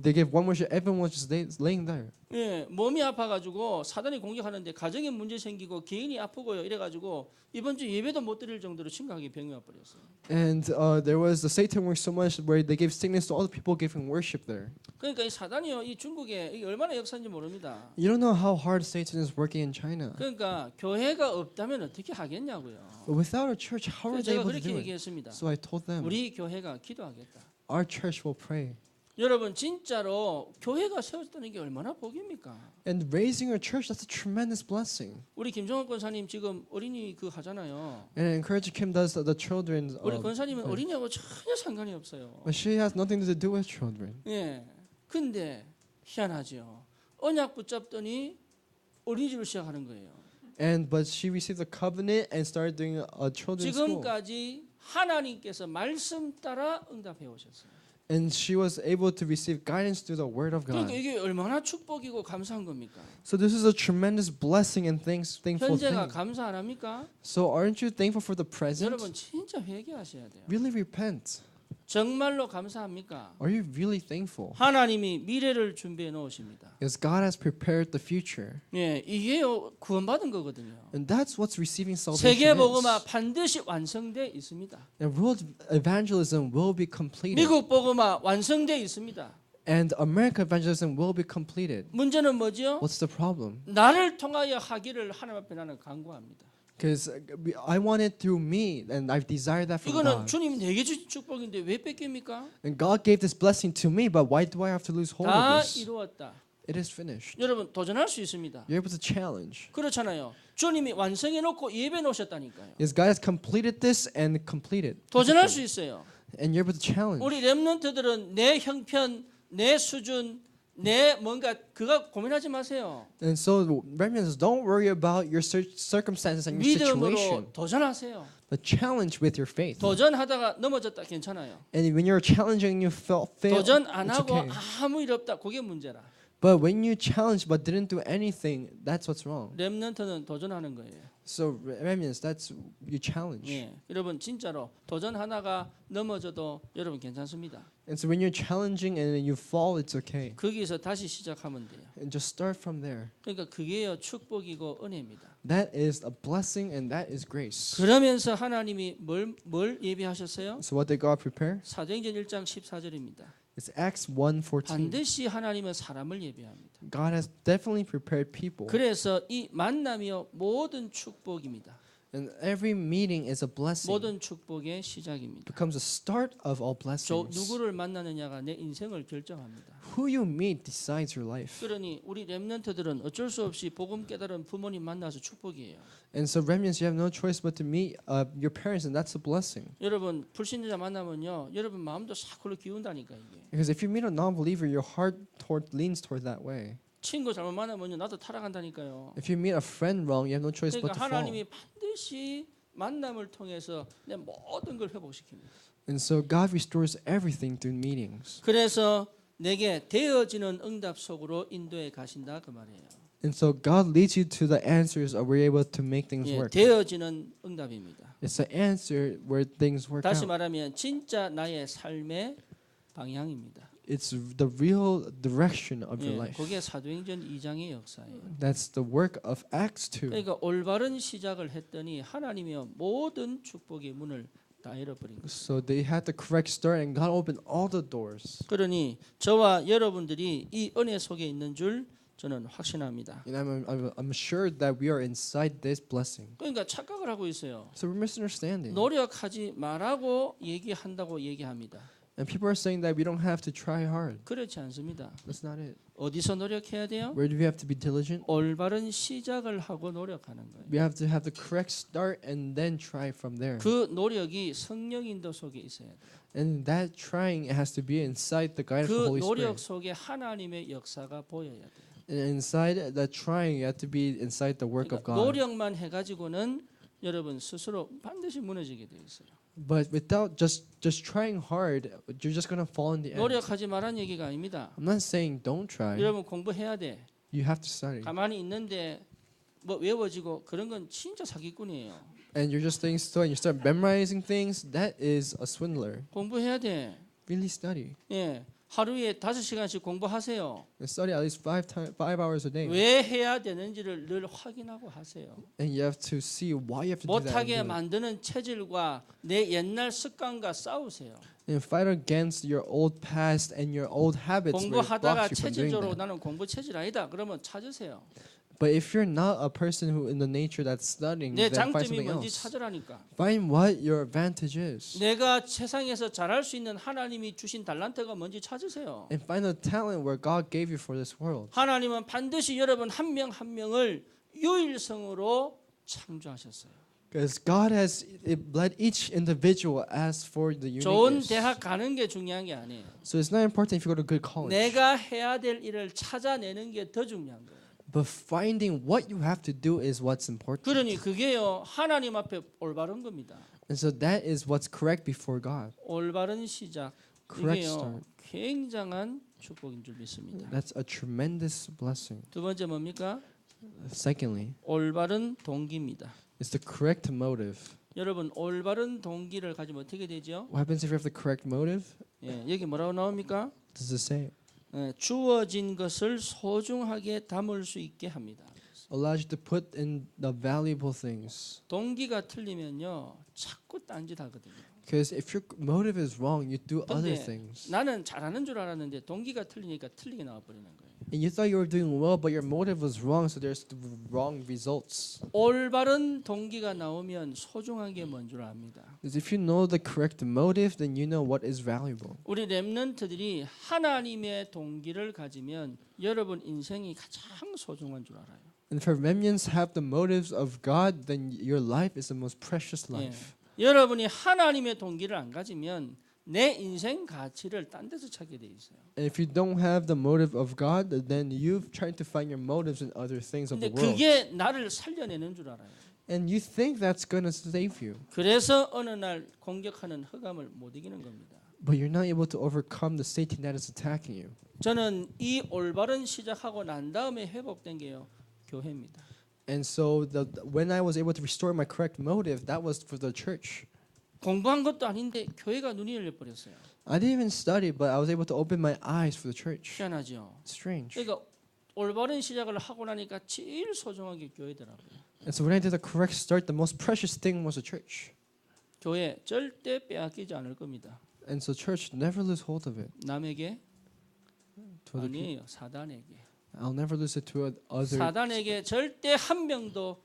they gave one worship, everyone was just laying there. 예, 몸이 아파가지고 사단이 공격하는데 가정에 문제 생기고 개인이 아프고요 이래가지고 이번 주 예배도 못 드릴 정도로 심각하게 병이 와버렸어요. And there was the Satan work so much where they gave sickness to all the people giving worship there. 그러니까 이 사단이요 이 중국에 이게 얼마나 역사인지 모릅니다. You don't know how hard Satan is working in China. 그러니까 교회가 없다면 어떻게 하겠냐고요. But without a church, how are 그래서 they 제가 able to 그렇게 do it? 얘기했습니다. So I told them, 우리 교회가 기도하겠다. our church will pray. 여러분 진짜로 교회가 세워졌다는 게 얼마나 복입니까? And raising a church, that's a tremendous blessing. 우리 김정은 권사님 지금 어린이 그 하잖아요. And encourage Kim does the children's. 우리 권사님은 어린이하고 전혀 상관이 없어요. But she has nothing to do with children. 예. 근데 희한하죠. 언약 붙잡더니 어린이집을 시작하는 거예요. But she received the covenant and started doing a children's school. 지금까지 하나님께서 말씀 따라 응답해 오셨어요. And she was able to receive guidance through the word of God. 그러니까 이게 얼마나 축복이고 감사한 겁니까? So this is a tremendous blessing and thankful 현재가 thing. 감사 안 합니까? So aren't you thankful for the present? 여러분 진짜 회개하셔야 돼요. Really repent. 정말로 감사합니까? Are you really thankful? 하나님이 미래를 준비해 놓으십니다. Because God has prepared the future. 예, 이게요 구원받은 거거든요. And that's what's receiving salvation 세계 is. 복음화 반드시 완성돼 있습니다. And world evangelism will be completed. 미국 복음화 완성돼 있습니다. And America evangelism will be completed. 문제는 뭐죠? What's the problem? 나를 통하여 하기를 하나님 앞에 나는 간구합니다. Because I want it through me, and I've desired that from 이거는 God. 주님이 내게 주신 축복인데 왜 뺏깁니까? And God gave this blessing to me, but why do I have to lose hold 다 of this? 이루었다. It is finished. 여러분 도전할 수 있습니다. You're able to challenge. 그렇잖아요. 주님이 완성해 놓고 예배 놓으셨다니까요. Yes, God has completed this and completed. 도전할 수 있어요. And you're able to challenge. 우리 렘넌트들은 내 형편, 내 수준, 내 뭔가 그거 고민하지 마세요. And so, remnants, don't worry about your circumstances and your situation, 믿음으로 도전하세요. but challenge with your faith. 도전하다가 넘어졌다 괜찮아요. And when you're challenging, you fail. 도전 안 It's 하고 okay. 아무 일 없다. 그게 문제라. But when you challenge but didn't do anything, that's what's wrong. 렘넌트는 도전하는 거예요. So, remnants, that's you challenge. 예, 여러분 진짜로 도전하다가 넘어져도 여러분 괜찮습니다. And so when you're challenging and you fall, it's okay. 거기서 다시 시작하면 돼요. And just start from there. 그러니까 그게요 축복이고 은혜입니다. That is a blessing and that is grace. 그러면서 하나님이 뭘 예비하셨어요? So what did God prepare? 사도행전 1장 14절입니다. It's Acts 1:14. 반드시 하나님은 사람을 예비합니다. God has definitely prepared people. 그래서 이 만남이요 모든 축복입니다. And every meeting is a blessing. 모든 축복의 시작입니다. Becomes a start of all 저 blessings. 누구를 만나느냐가 내 인생을 결정합니다. Who you meet decides your life. 그러니 우리 렘넌트들은 어쩔 수 없이 복음 깨달은 부모님 만나서 축복이에요. And so remnants, you have no choice but to meet your parents, and that's a blessing. 여러분 불신자 만나면요, 여러분 마음도 싹 그로 기운다니까 이게. Because if you meet a non-believer, your heart leans toward that way. 친구 잘못 만나면요, 나도 타락한다니까요. If you meet a friend wrong, you have no choice but 그러니까 to fall. 하나님이 반드시 만남을 통해서 내 모든 걸 회복시킵니다. And so God restores everything through meetings. 그래서 내게 되어지는 응답 속으로 인도해 가신다 그 말이에요. And so God leads you to the answers of we're able to make things 예, work. 되어지는 응답입니다. It's the answer where things work 다시 out. 말하면 진짜 나의 삶의 방향입니다. It's the real direction of your 예, life. 그게 사도행전 2장의 역사예요. That's the work of Acts 2. 그러니까 올바른 시작을 했더니 하나님이 모든 축복의 문을 다 열어버린 거예요. So they had the correct start and God opened all the doors. 그러니 저와 여러분들이 이 은혜 속에 있는 줄 저는 확신합니다. And I'm assured that we are inside this blessing. 그러니까 착각을 하고 있어요. So we're misunderstanding. 노력하지 말라고 얘기한다고 얘기합니다. And people are saying that we don't have to try hard. 그렇지 않습니다. That's not it. 어디서 노력해야 돼요? Where do we have to be diligent? 올바른 시작을 하고 노력하는 거예요. We have to have the correct start and then try from there. 그 노력이 성령 인도 속에 있어야 돼요. And that trying has to be inside the guidance of the 그 Holy 노력 Spirit. 속에 하나님의 역사가 보여야 돼요. And inside that trying, you have to be inside the work of 그러니까 God. 노력만 해가지고는 여러분 스스로 반드시 무너지게 돼 있어요. But without just trying hard, you're just gonna fall in the end. 노력하지 말란 얘기가 아닙니다. I'm not saying don't try. 여러분 공부해야 돼. You have to study. 가만히 있는데 뭐 외워지고 그런 건 진짜 사기꾼이에요. And you're just staying still and you start memorizing things. That is a swindler. 공부해야 돼. Really study. 예, 하루에 5시간씩 공부하세요. And study at least 5 hours a day. 왜 해야 되는지를 늘 확인하고 하세요. And you have to see why you have to do that. 못하게 And do it. 만드는 체질과 내 옛날 습관과 싸우세요. And fight against your old past and your old habits where it 공부하다가 blocks you from doing 체질적으로 that. 나는 공부 체질 아니다. 그러면 찾으세요. But if you're not a person who in the nature that's studying, 내 then find 장점이 something 뭔지 else. 찾으라니까. Find what your advantage is. 내가 세상에서 잘할 수 있는 하나님이 주신 달란트가 뭔지 찾으세요. And find the talent where God gave you for this world. 하나님은 반드시 여러분 한 명 한 명을 유일성으로 창조하셨어요. Because God has led each individual as for the 좋은 uniqueness. 대학 가는 게 중요한 게 아니에요. So it's not important if you go to good college. 내가 해야 될 일을 찾아내는 게 더 중요한 거예요. But finding what you have to do is what's important. 그러니 그게요 하나님 앞에 올바른 겁니다. And so that is what's correct before God. 올바른 시작. Correct 이게요 start. 굉장한 축복인 줄 믿습니다. That's a tremendous blessing. 두 번째 뭡니까? Secondly, 올바른 동기입니다. it's the correct motive. 여러분 올바른 동기를 가지면 어떻게 되죠? What happens if you have the correct motive? 예, 여기 뭐라고 나옵니까? Does it say? 예, 주어진 것을 소중하게 담을 수 있게 합니다. Allows you to put in the valuable things. 동기가 틀리면요 자꾸 딴짓하거든요. Because if your motive is wrong, you do other 근데 things. 나는 잘하는 줄 알았는데 동기가 틀리니까 틀리게 나와버리는 거예요. And you thought you were doing well, but your motive was wrong, so there's the wrong results. 올바른 동기가 나오면 소중한 게 뭔 줄 압니다. Because if you know the correct motive, then you know what is valuable. 우리 렘넌트들이 하나님의 동기를 가지면 여러분 인생이 가장 소중한 줄 알아요. And if remnants have the motives of God, then your life is the most precious 예. life. 여러분이 하나님의 동기를 안 가지면 내 인생 가치를 딴 데서 찾게 돼 있어요. And if you don't have the motive of God, then you've tried to find your motives in other things of 근데 the world. 그게 나를 살려내는 줄 알아요. And you think that's going to save you. 그래서 어느 날 공격하는 흑암을 못 이기는 겁니다. But you're not able to overcome the Satan that is attacking you. 저는 이 올바른 시작하고 난 다음에 회복된 게요. 교회입니다. And so when I was able to restore my correct motive, that was for the church. 공부한 것도 아닌데 교회가 눈이 열려 버렸어요. I didn't even study, but I was able to open my eyes for the church. 희한하죠. Strange. 그러니까 올바른 시작을 하고 나니까 제일 소중한 게 교회더라고요. And so when I did the correct start, the most precious thing was the church. 교회 절대 빼앗기지 않을 겁니다. And so church never lose hold of it. 남에게 To other people. 아니에요. 사단에게. I'll never lose it to other. 사단에게 절대 한 명도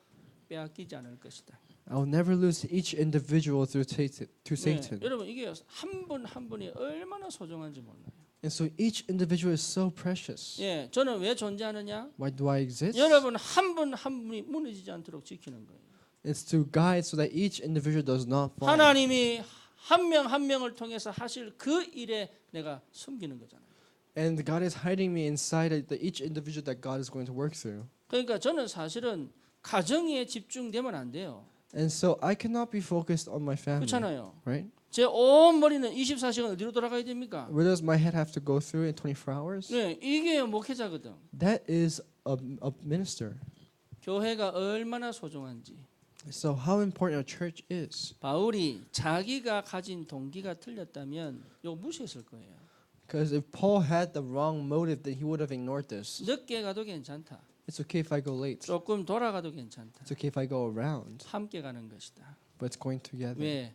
빼앗기지 않을 것이다. I'll never lose each individual through to 네, Satan. 여러분 이게 한 분 한 분이 얼마나 소중한지 몰라요. And so each individual is so precious. 예, 저는 왜 존재하느냐? Why do I exist? 여러분 한 분 한 분이 무너지지 않도록 지키는 거예요. It's to guide so that each individual does not fall. 하나님이 한 명 한 명을 통해서 하실 그 일에 내가 숨기는 거잖아요. And God is hiding me inside each individual that God is going to work through. 그러니까 저는 사실은 가정에 집중되면 안 돼요. And so I cannot be focused on my family. 그렇잖아요. Right? 제 온 머리는 24시간 어디로 돌아가야 됩니까? Where does my head have to go through in 24 hours? 네, 이게 목회자거든. That is a minister. 교회가 얼마나 소중한지. So how important our church is. 바울이 자기가 가진 동기가 틀렸다면 이거 무시했을 거예요. Because if Paul had the wrong motive, then he would have ignored this. 늦게 가도 괜찮다. It's okay if I go late. 조금 돌아가도 괜찮다. It's okay if I go around. 함께 가는 것이다. But it's going together. 왜?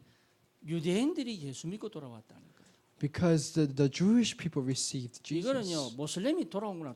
유대인들이 예수 믿고 돌아왔다는 거예요. Because the Jewish people received 이거는요 Jesus. 모슬렘이 돌아온 거랑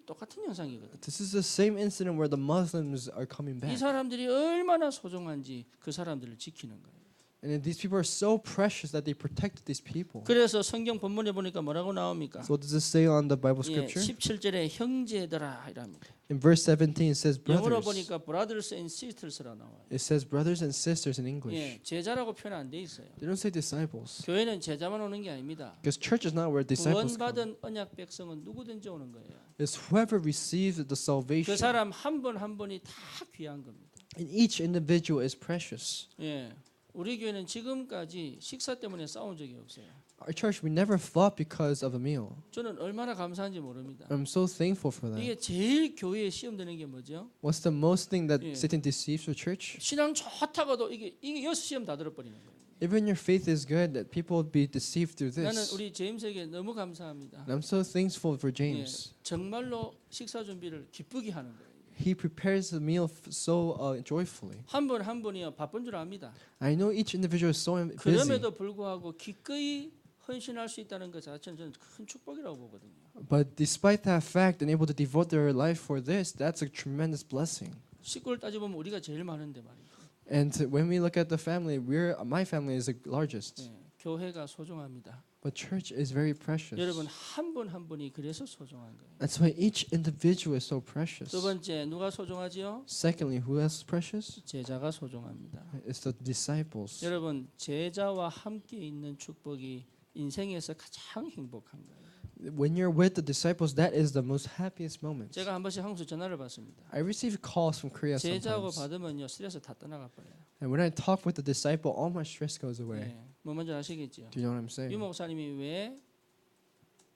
똑같은 현상이거든요. This is the same incident where the Muslims are coming 이 back. 사람들이 얼마나 소중한지 그 사람들을 지키는 거예요. And these people are so precious that they protected these people. 그래서 성경 본문에 보니까 뭐라고 나옵니까? So what does it say on the Bible 예, scripture? 17절에 형제들아 이랍니다. In verse 17 it says 영어로 brothers. 보니까 brothers and sisters라 나와요. It says brothers and sisters in English. 예, 제자라고 표현 안 돼 있어요. They don't say disciples. 교회는 제자만 오는 게 아닙니다. Because church is not where disciples come. 구원받은 언약 백성은 누구든지 오는 거예요. It's whoever receives the 그 salvation. 사람 한 분 한 분이 다 귀한 겁니다. And each individual is precious. 예, 우리 교회는 지금까지 식사 때문에 싸운 적이 없어요. Our church, we never fought because of a meal. 저는 얼마나 감사한지 모릅니다. I'm so thankful for that. 이게 제일 교회에 시험 되는 게 뭐죠? What's the most thing that Yeah. Satan deceives the church? 신앙 좋다가도 이게 여섯 시험 다 들어버리는 거예요. Even your faith is good, that people will be deceived through 나는 this. 우리 제임스에게 너무 감사합니다. And I'm so thankful for 예, James. 정말로 식사 준비를 기쁘게 하는 거예요. He prepares the meal so joyfully. 한 분 한 분이요 바쁜 줄 압니다. I know each individual is so busy. 그럼에도 불구하고 기꺼이 헌신할 수 있다는 것 자체는 저는 큰 축복이라고 보거든요. But despite that fact and able to devote their life for this, that's a tremendous blessing. 식구를 따져보면 우리가 제일 많은데 말이죠. And when we look at the family, my family is the largest. 예, 교회가 소중합니다. But church is very precious. 여러분 한 분 한 분이 그래서 소중한 거예요. That's why each individual is so precious. 두 번째 누가 소중하지요? Secondly, who else is precious? 제자가 소중합니다. It's the disciples. 여러분 제자와 함께 있는 축복이 인생에서 가장 행복한 거예요. When you're with the disciples, that is the most happiest moment. 제가 한 번씩 한국에서 전화를 받습니다. I receive calls from Korea 제자하고 sometimes. 받으면요 스트레스 다 떠나가 버려요. And when I talk with the disciple, all my stress goes away. 예, 뭐 먼저 아시겠죠? Do you know what I'm saying? 유 목사님이 왜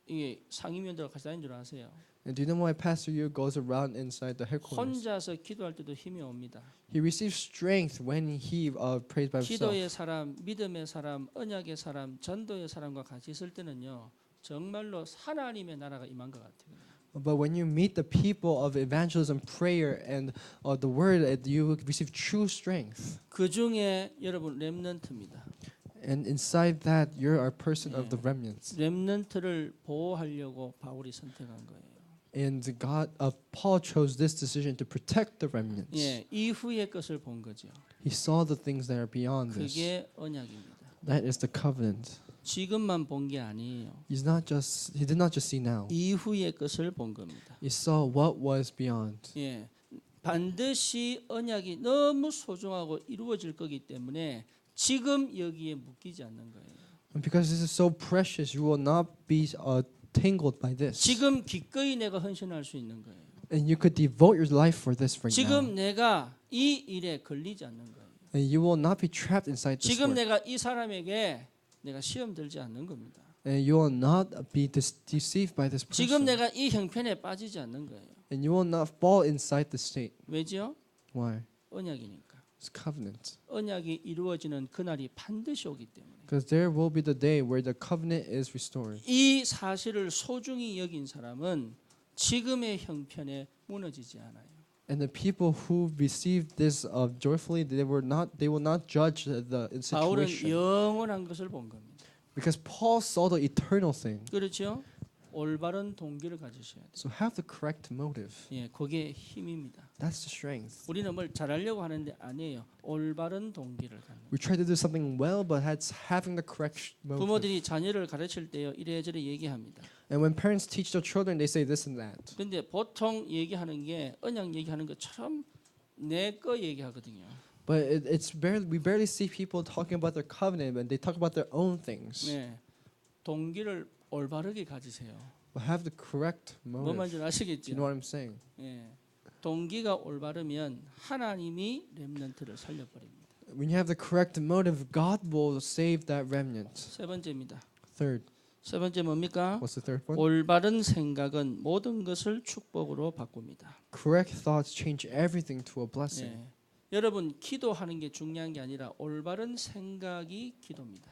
이게 상임위원들 같이 다니는 줄 아세요? And do you know why Pastor Yu goes around inside the headquarters? 혼자서 기도할 때도 힘이 옵니다. He receives strength when he prays by himself. 기도의 사람, 믿음의 사람, 언약의 사람, 전도의 사람과 같이 있을 때는요 정말로 하나님의 나라가 임한 것 같아요. But when you meet the people of evangelism, prayer, and the word, you receive true strength. 그 중에 여러분 렘넌트입니다. And inside that, you're a person of the remnants. 렘넌트를 보호하려고 바울이 선택한 거예요. And Paul chose this decision to protect the remnants. 예, 이후의 것을 본 거죠. He saw the things that are beyond this. 그게 언약입니다. That is the covenant. 지금만 본 게 아니에요. He did not just see now. 이후의 것을 본 겁니다. He saw what was beyond. 예, 반드시 언약이 너무 소중하고 이루어질 거기 때문에 지금 여기에 묶이지 않는 거예요. And because this is so precious, you will not be tangled by this. 지금 기꺼이 내가 헌신할 수 있는 거예요. And you could devote your life for this right now. 지금 내가 이 일에 걸리지 않는 거예요. And you will not be trapped inside this 지금 work. 내가 이 사람에게 내가 시험 들지 않는 겁니다. And you will not be deceived by this 지금 person. 내가 이 형편에 빠지지 않는 거예요. And you will not fall inside the state. 왜죠? Why? 언약이니까. It's covenant. 언약이 이루어지는 그날이 반드시 오기 때문에. Because there will be the day where the covenant is restored. 이 사실을 소중히 여긴 사람은 지금의 형편에 무너지지 않아요. And the people who received this joyfully, they will not judge the 바울은 situation. 영원한 것을 본 겁니다. Because Paul saw the eternal thing. 그렇죠? 올바른 동기를 가지셔야 돼요. So have the correct motive. 예, 그게 힘입니다. That's the strength. 우리는 뭘 잘하려고 하는데 아니에요. 올바른 동기를 갖는. We try to do something well, but it's having the correct motive. 부모들이 자녀를 가르칠 때요 이래저래 얘기합니다. And when parents teach their children, they say this and that. 그런데 보통 얘기하는 게 언약 얘기하는 것처럼 내 거 얘기하거든요. But we barely see people talking about their covenant when they talk about their own things. 네, 동기를 올바르게 가지세요. But have the correct 뭐 motive. 말인지 Do you 아시겠죠? know what I'm saying? 예, 동기가 올바르면 하나님이 렘넌트를 살려버립니다. When you have the correct motive, God will save that remnant. 세 번째입니다. Third, 세 번째 뭡니까? what's the third one? 올바른 생각은 모든 것을 축복으로 바꿉니다. Correct thoughts change everything to a blessing. 예, 여러분 기도하는 게 중요한 게 아니라 올바른 생각이 기도입니다.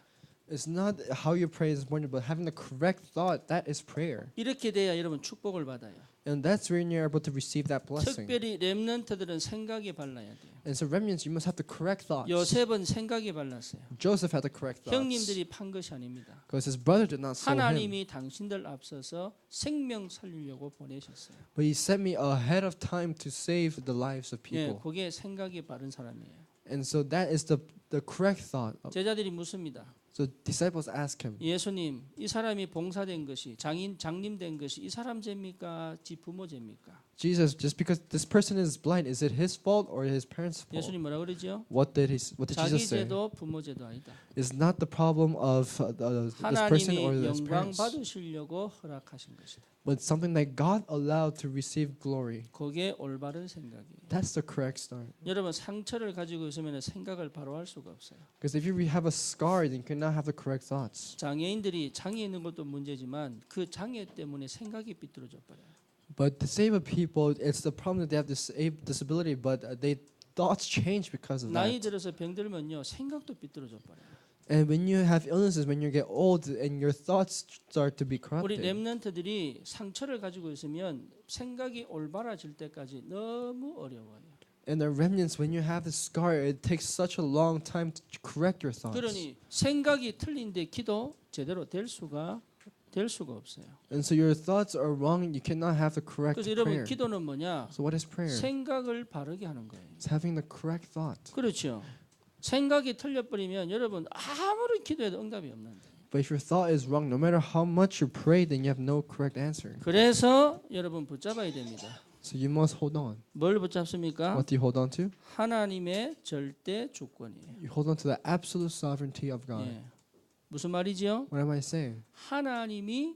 It's not how you pray this morning, but having the correct thought, that is prayer. 이렇게 돼야 여러분 축복을 받아요. And that's when you're able to receive that blessing. 특별히 렘넌트들은 생각이 발라야 돼요. And so remnants, you must have the correct thoughts. 요셉은 생각이 발랐어요. Joseph had the correct thoughts. 형님들이 판 것이 아닙니다. Because his brother did not sow him. 하나님이 당신들 앞서서 생명 살리려고 보내셨어요. But he sent me ahead of time to save the lives of 예, people. 그게 생각이 바른 사람이에요. And so that is the correct thought. 제자들이 묻습니다. So disciples ask him, 예수님, 이 사람이 봉사된 것이 장님된 것이 이 사람 죄입니까? 지 부모 죄입니까? Jesus, just because this person is blind, is it his fault or his parents' fault? 예수님 뭐라 그러죠? What did 자기 Jesus say? 죄도 부모 죄도 아니다. It's not the problem of this person or 하나님이 his 영광 parents, 받으시려고 허락하신 것이다. but something that God allowed to receive glory. 그게 올바른 생각이에요. That's the correct start. 여러분 상처를 가지고 있으면 생각을 바로 할 수가 없어요. Because if you have a scar, then you cannot have the correct thoughts. 장애인들이 장애 있는 것도 문제지만 그 장애 때문에 생각이 삐뚤어져 버려요. But disabled people, it's the problem that they have this disability, but they thoughts change because of 나이 that. 들어서 병들면요 생각도 삐뚤어져 버려요. And when you have illnesses, when you get old, and your thoughts start to be 우리 corrupted. 렘넌트들이 상처를 가지고 있으면 생각이 올바라질 때까지 너무 어려워요. And the remnants, when you have the scar, it takes such a long time to correct your thoughts. 그러니 생각이 틀린데 기도 제대로 될 수가 없어요. And so your thoughts are wrong, you cannot have the correct 그래서 여러분 prayer. 기도는 뭐냐? So what is prayer? 생각을 바르게 하는 거예요. It's having the correct thought. 그렇죠. 생각이 틀려버리면 여러분 아무리 기도해도 응답이 없는데. But if your thought is wrong, no matter how much you pray, then you have no correct answer. 그래서 여러분 붙잡아야 됩니다. So you must hold on. 뭘 붙잡습니까? What do you hold on to? 하나님의 절대 주권이에요. You hold on to the absolute sovereignty of God. 예. 무슨 말이지요? What am I saying? 하나님이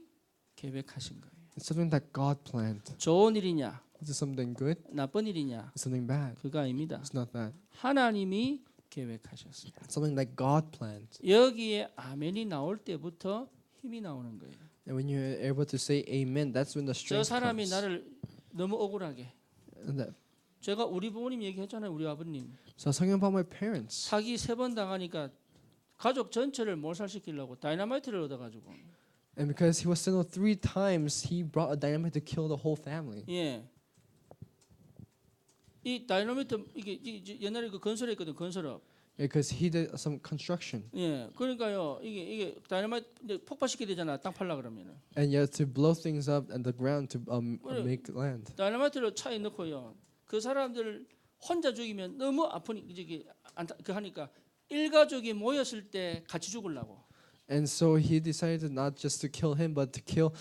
계획하신 거예요. It's something that God planned. 좋은 일이냐, Is it something good? 나쁜 일이냐, Is something bad? 그거 아닙니다. It's not that. 하나님이 계획하셨어요. It's something that God planned. 여기에 아멘이 나올 때부터 힘이 나오는 거예요. And when you're able to say amen, that's when the 저 strength 사람이 comes. 나를 너무 억울하게. And that, 제가 우리 부모님 얘기했잖아요. 우리 아버님 so I was talking about my parents. 사기 3번 당하니까 가족 전체를 몰살시키려고 다이너마이트를 얻어가지고. And because he was singled 3 times, he brought a dynamite to kill the whole family. 예. 이 다이너마이트 이게 옛날에 그 건설했거든 건설업. because he did some construction, 예, 그러니까요. 이게 다이너마이트 이제 폭발시켜야 되잖아. 땅 팔라 그러면은. and you have to blow things up and the ground to 그래. make land. 다이너마이트를 차에 넣고요. 그 사람들 혼자 죽이면 너무 아프니 저기 그 하니까 일가족이 모였을 때 같이 죽으려고. And so he decided not just to kill him, but to kill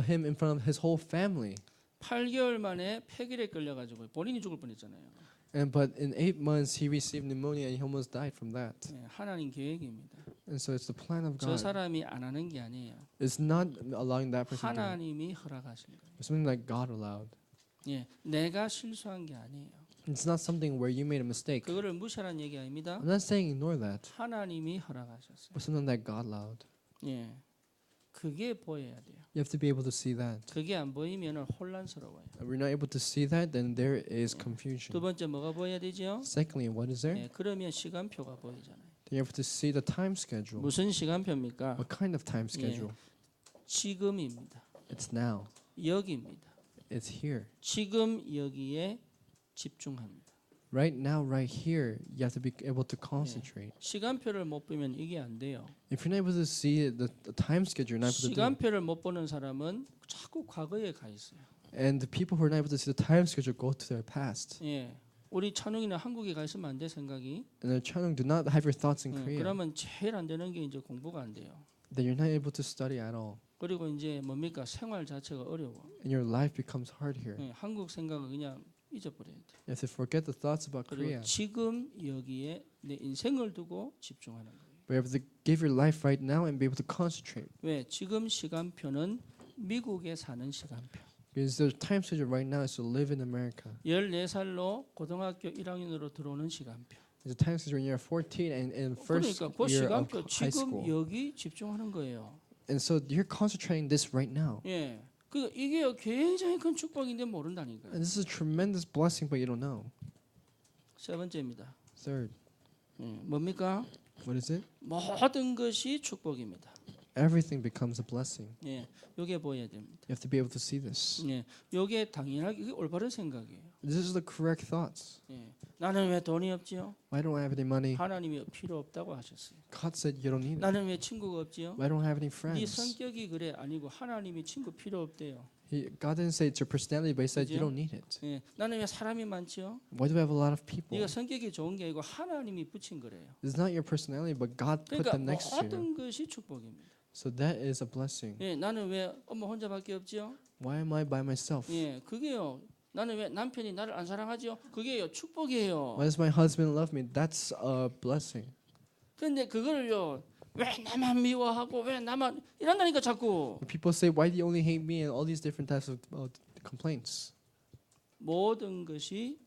him in front of his whole family. 8개월 만에 폐결에 걸려가지고 본인이 죽을 뻔했잖아요. But in 8 months he received pneumonia and he almost died from that. 예, 하나님 계획입니다. And so it's the plan of 저 God. 사람이 안 하는 게 아니에요. It's not allowing that person to do it. 하나님이 허락하신 거예요. It's something that God allowed. 예, 내가 실수한 게 아니에요. It's not something where you made a mistake. 그거를 무시하는 얘기 아닙니다. I'm not saying ignore that, 하나님이 허락하셨어요. but something that God allowed. 예, 그게 보여야 돼요. You have to be able to see that. 그게 안 보이면 혼란스러워요. If we're not able to see that, then there is 두 confusion. 번째 뭐가 보여야 되죠? Secondly, what is there? 예, 그러면 시간표가 보이잖아요. Then you're able to see the time schedule. 무슨 시간표입니까? What kind of time schedule? 지금입니다. It's now. 여기입니다. It's here. 지금 여기에 집중합니다. Right now, right here, you have to be able to concentrate. 시간표를 못 보면 이게 안 돼요. If you're not able to see the time schedule, you're not able to do it. 시간표를 못 보는 사람은 자꾸 과거에 가 있어요. And the people who are not able to see the time schedule go to their past. 예, 우리 찬웅이는 한국에 가 있으면 안 돼 생각이. And the Chanung do not have your thoughts in Korea. 그러면 제일 안 되는 게 이제 공부가 안 돼요. Then you're not able to study at all. 그리고 이제 뭡니까 생활 자체가 어려워. And your life becomes hard here. 예, 한국 생각을 그냥 잊어버려야 돼. You have to forget the thoughts about 그리고 Korea. 지금 여기에 내 인생을 두고 집중하는 거예요. But you have to give your life right now and be able to concentrate. 왜? 지금 시간표는 미국에 사는 시간표. Because the time schedule right now is to live in America. 14살로 고등학교 1학년으로 들어오는 시간표. It's a time schedule when you're 14 and in first 그러니까 그 year of 시간표 high 지금 school. 여기 집중하는 거예요. And so you're concentrating this right now. 예. 그 이게 굉장히 큰 축복인데 모른다니까요. And this is a tremendous blessing, but you don't know. 세 번째입니다. Third, 뭡니까? what is it? 모든 것이 축복입니다. Everything becomes a blessing. 예. 요게 보여야 됩니다. You have to be able to see this. 예. 요게 당연하게 이게 올바른 생각이에요. This is the correct thoughts. 예. 나는 왜 돈이 없지요? Why don't I have any money? 하나님이 필요 없다고 하셨어요. God said you don't need it. 나는 왜 친구가 없지요? Why don't I have any 네 friends? 성격이 그래 아니고 하나님이 친구 필요 없대요. God didn't say it's your personality, but He said you 그죠? don't need it. 예. 나는 왜 사람이 많지요? Why do we have a lot of people? 네가 성격이 좋은 게 아니고 하나님이 붙인 거래요. It's not your personality, but God put 그러니까 them next to you. 모든 것이 축복입니다. So that is a blessing. 예. 나는 왜 엄마 혼자밖에 없지요? Why am I by myself? 예. 그게요. 나는 왜 남편이 나를 안 사랑하지요? 그게요. 축복이에요. Why does my husband love me? That's a blessing. 근데 그거를요. 왜 나만 미워하고 왜 나만 이런다니까 자꾸. When people say, why do you only hate me? And all these different types of complaints. 모든 것이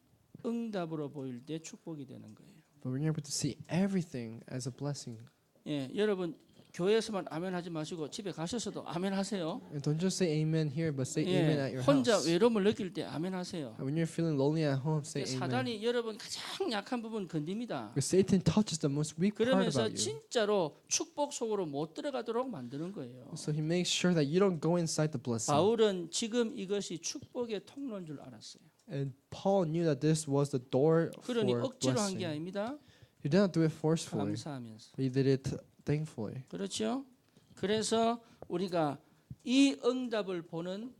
응답으로 보일 때 축복이 되는 거예요. But when you're able to see everything as a blessing. 예, 여러분 교회에서만 아멘 하지 마시고 집에 가셔서도 아멘 하세요. And don't just say amen here, but say amen at 예, your 혼자 house. 외로움을 느낄 때 아멘 하세요. And when you're feeling lonely at home, say amen. 사단이 여러분 가장 약한 부분 건듭니다. Because Satan touches the most weak part 그러면서 about you. 진짜로 축복 속으로 못 들어가도록 만드는 거예요. So he makes sure that you don't go inside the blessing. 바울은 지금 이것이 축복의 통로인 줄 알았어요. And Paul knew that this was the door 그러니 for 억지로 한 게 blessing. 아닙니다. He did not do it forcefully. 감사하면서. He did it thankfully. 그렇죠? 그래서 우리가 이 응답을 보는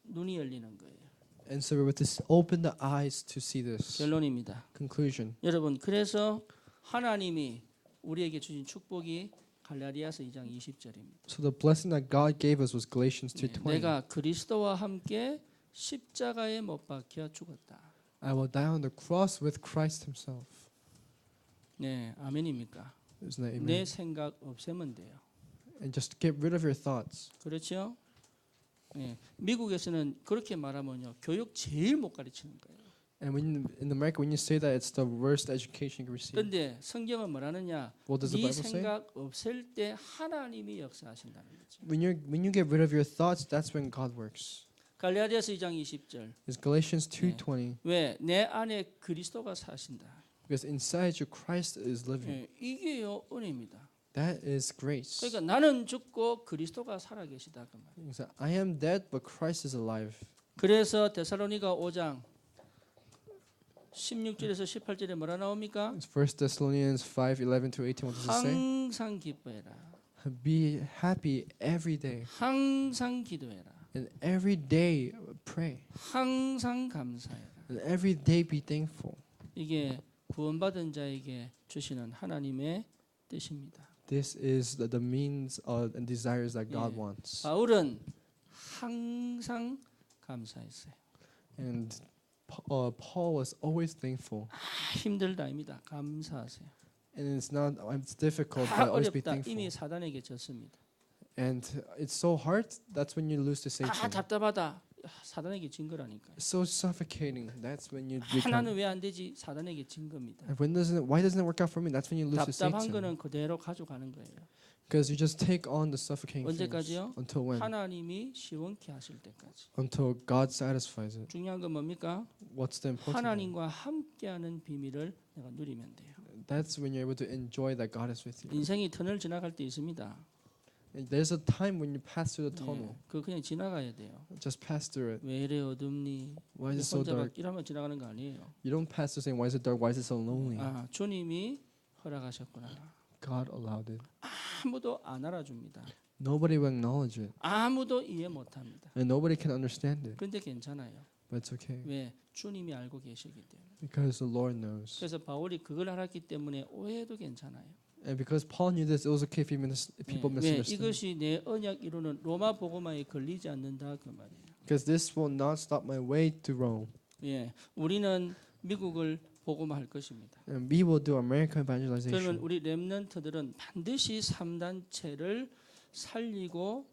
눈이 열리는 거예요. And so we're able to open the eyes to see this. 결론입니다. Conclusion. 여러분 그래서 하나님이 우리에게 주신 축복이 갈라디아서 2장 20절입니다. So the blessing that God gave us was Galatians 2:20. 내가 그리스도와 함께 십자가에 못 박혀 죽었다. I will die on the cross with Christ himself. 네, 아멘입니까? Isn't that 내 amen? 생각 없애면 돼요. And just get rid of your thoughts. 그렇죠? 네, 미국에서는 그렇게 말하면요, 교육 제일 못 가르치는 거예요. And when in America, when you say that, it's the worst education you can receive. 그런데 성경은 뭐라느냐? What does the 네 Bible say? 생각 없앨 때 하나님이 역사하신다는 거죠. When you get rid of your thoughts, that's when God works. 갈라디아서 2장 20절. It's Galatians 2:20. 왜? 내 안에 그리스도가 사신다. Because inside you, Christ is living. 네, 이게요 은혜입니다. That is grace. 그러니까 나는 죽고 그리스도가 살아계시다 그 말. So I am dead, but Christ is alive. 그래서 데살로니가 5장 16절에서 18절에 뭐라 나옵니까? It's 1 Thessalonians 5:11 to 18. What does it say? 항상 기뻐해라. Be happy every day, 항상 기도해라. and every day pray, 항상 감사해라. and every day be thankful. 이게 구원받은 자에게 주시는 하나님의 뜻입니다. This is the means and desires that God 예. wants. 바울은 항상 감사했어요. And Paul was always thankful. 힘들다입니다. 감사하세요. And it's difficult, 다 but always be 어렵다. thankful. 이미 사단에게 졌습니다. And it's so hard, that's when you lose to 아 Satan. 답답하다. 사단에게 진 거라니까요. It's so suffocating. That's when you become. 하나는 왜 안 되지? 사단에게 진 겁니다. And why doesn't it work out for me? That's when you lose to 답답한 Satan. 거는 그대로 가져가는 거예요. Because you just take on the suffocating things 언제까지요? until when? 하나님이 시원케 하실 때까지. Until God satisfies it. 중요한 건 뭡니까? What's the important? one? 하나님과 함께하는 비밀을 내가 누리면 돼요. That's when you're able to enjoy that God is with you. 인생이 터널 지나갈 때 있습니다. And there's a time when you pass through the tunnel. 그 그냥 지나가야 돼요. Just pass through it. 왜 이래 어둡니? Why is it so 혼자 dark? 막 이러면 지나가는 거 아니에요. You don't pass through saying, why is it dark? Why is it so lonely? 아, 주님이 허락하셨구나. God allowed it. 아무도 안 알아줍니다. Nobody will acknowledge it. 아무도 이해 못합니다. And nobody can understand it. 근데 괜찮아요. But it's okay. 왜? 주님이 알고 계시기 때문에. Because the Lord knows. 그래서 바울이 그걸 알았기 때문에 오해도 괜찮아요. And because Paul knew this, it was okay if people 왜? misunderstood. 이것이 내 언약 이루는 로마 복음화에 걸리지 않는다 그 말이에요. Because this will not stop my way to Rome. 예, 우리는 미국을 복음화할 것입니다. And we will do American 그러면 evangelization. 우리 렘넌트들은 반드시 3단체를 살리고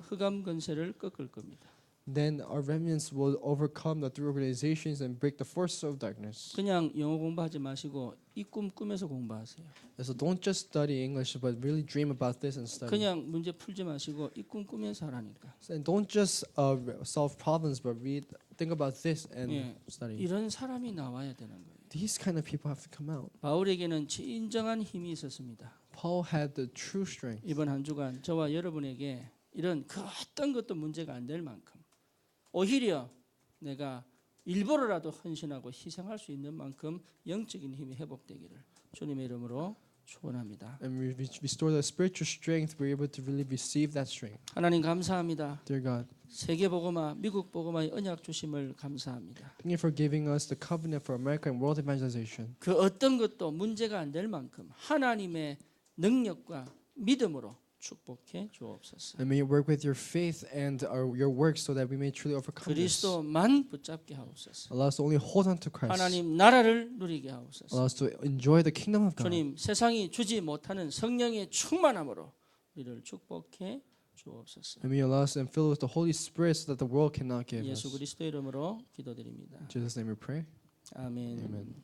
흑암 권세를 꺾을 겁니다. Then our remnants will overcome the three organizations and break the forces of darkness. 그냥 영어 공부하지 마시고 이 꿈 꾸면서 공부하세요. And so don't just study English, but really dream about this and study. 그냥 문제 풀지 마시고 이 꿈 꾸면서 하라니까. And don't just solve problems, but think about this and 예, study. 이런 사람이 나와야 되는 거예요. These kind of people have to come out. 바울에게는 진정한 힘이 있었습니다. Paul had the true strength. 이번 한 주간 저와 여러분에게 이런 그 어떤 것도 문제가 안 될 만큼 오히려 내가 일부러라도 헌신하고 희생할 수 있는 만큼 영적인 힘이 회복되기를 주님의 이름으로 축원합니다. And we restore the spiritual strength. We're able to really receive that strength. 하나님 감사합니다. Dear God, 세계 복음화, 미국 복음화의 언약 주심을 감사합니다. thank you for giving us the covenant for America and world evangelization. 그 어떤 것도 문제가 안 될 만큼 하나님의 능력과 믿음으로 축복해 주옵소서. And may you work with your faith and your works so that we may truly overcome this. 그리스도만 붙잡게 하옵소서. Allow us to only hold on to Christ. 하나님 나라를 누리게 하옵소서. Allow us to enjoy the kingdom of God. 주님 세상이 주지 못하는 성령의 충만함으로 우리를 축복해 주옵소서. And may you allow us and fill with the Holy Spirit so that the world cannot give 예수 us. 그리스도 이름으로 기도드립니다. In Jesus' name we pray. 아멘. Amen.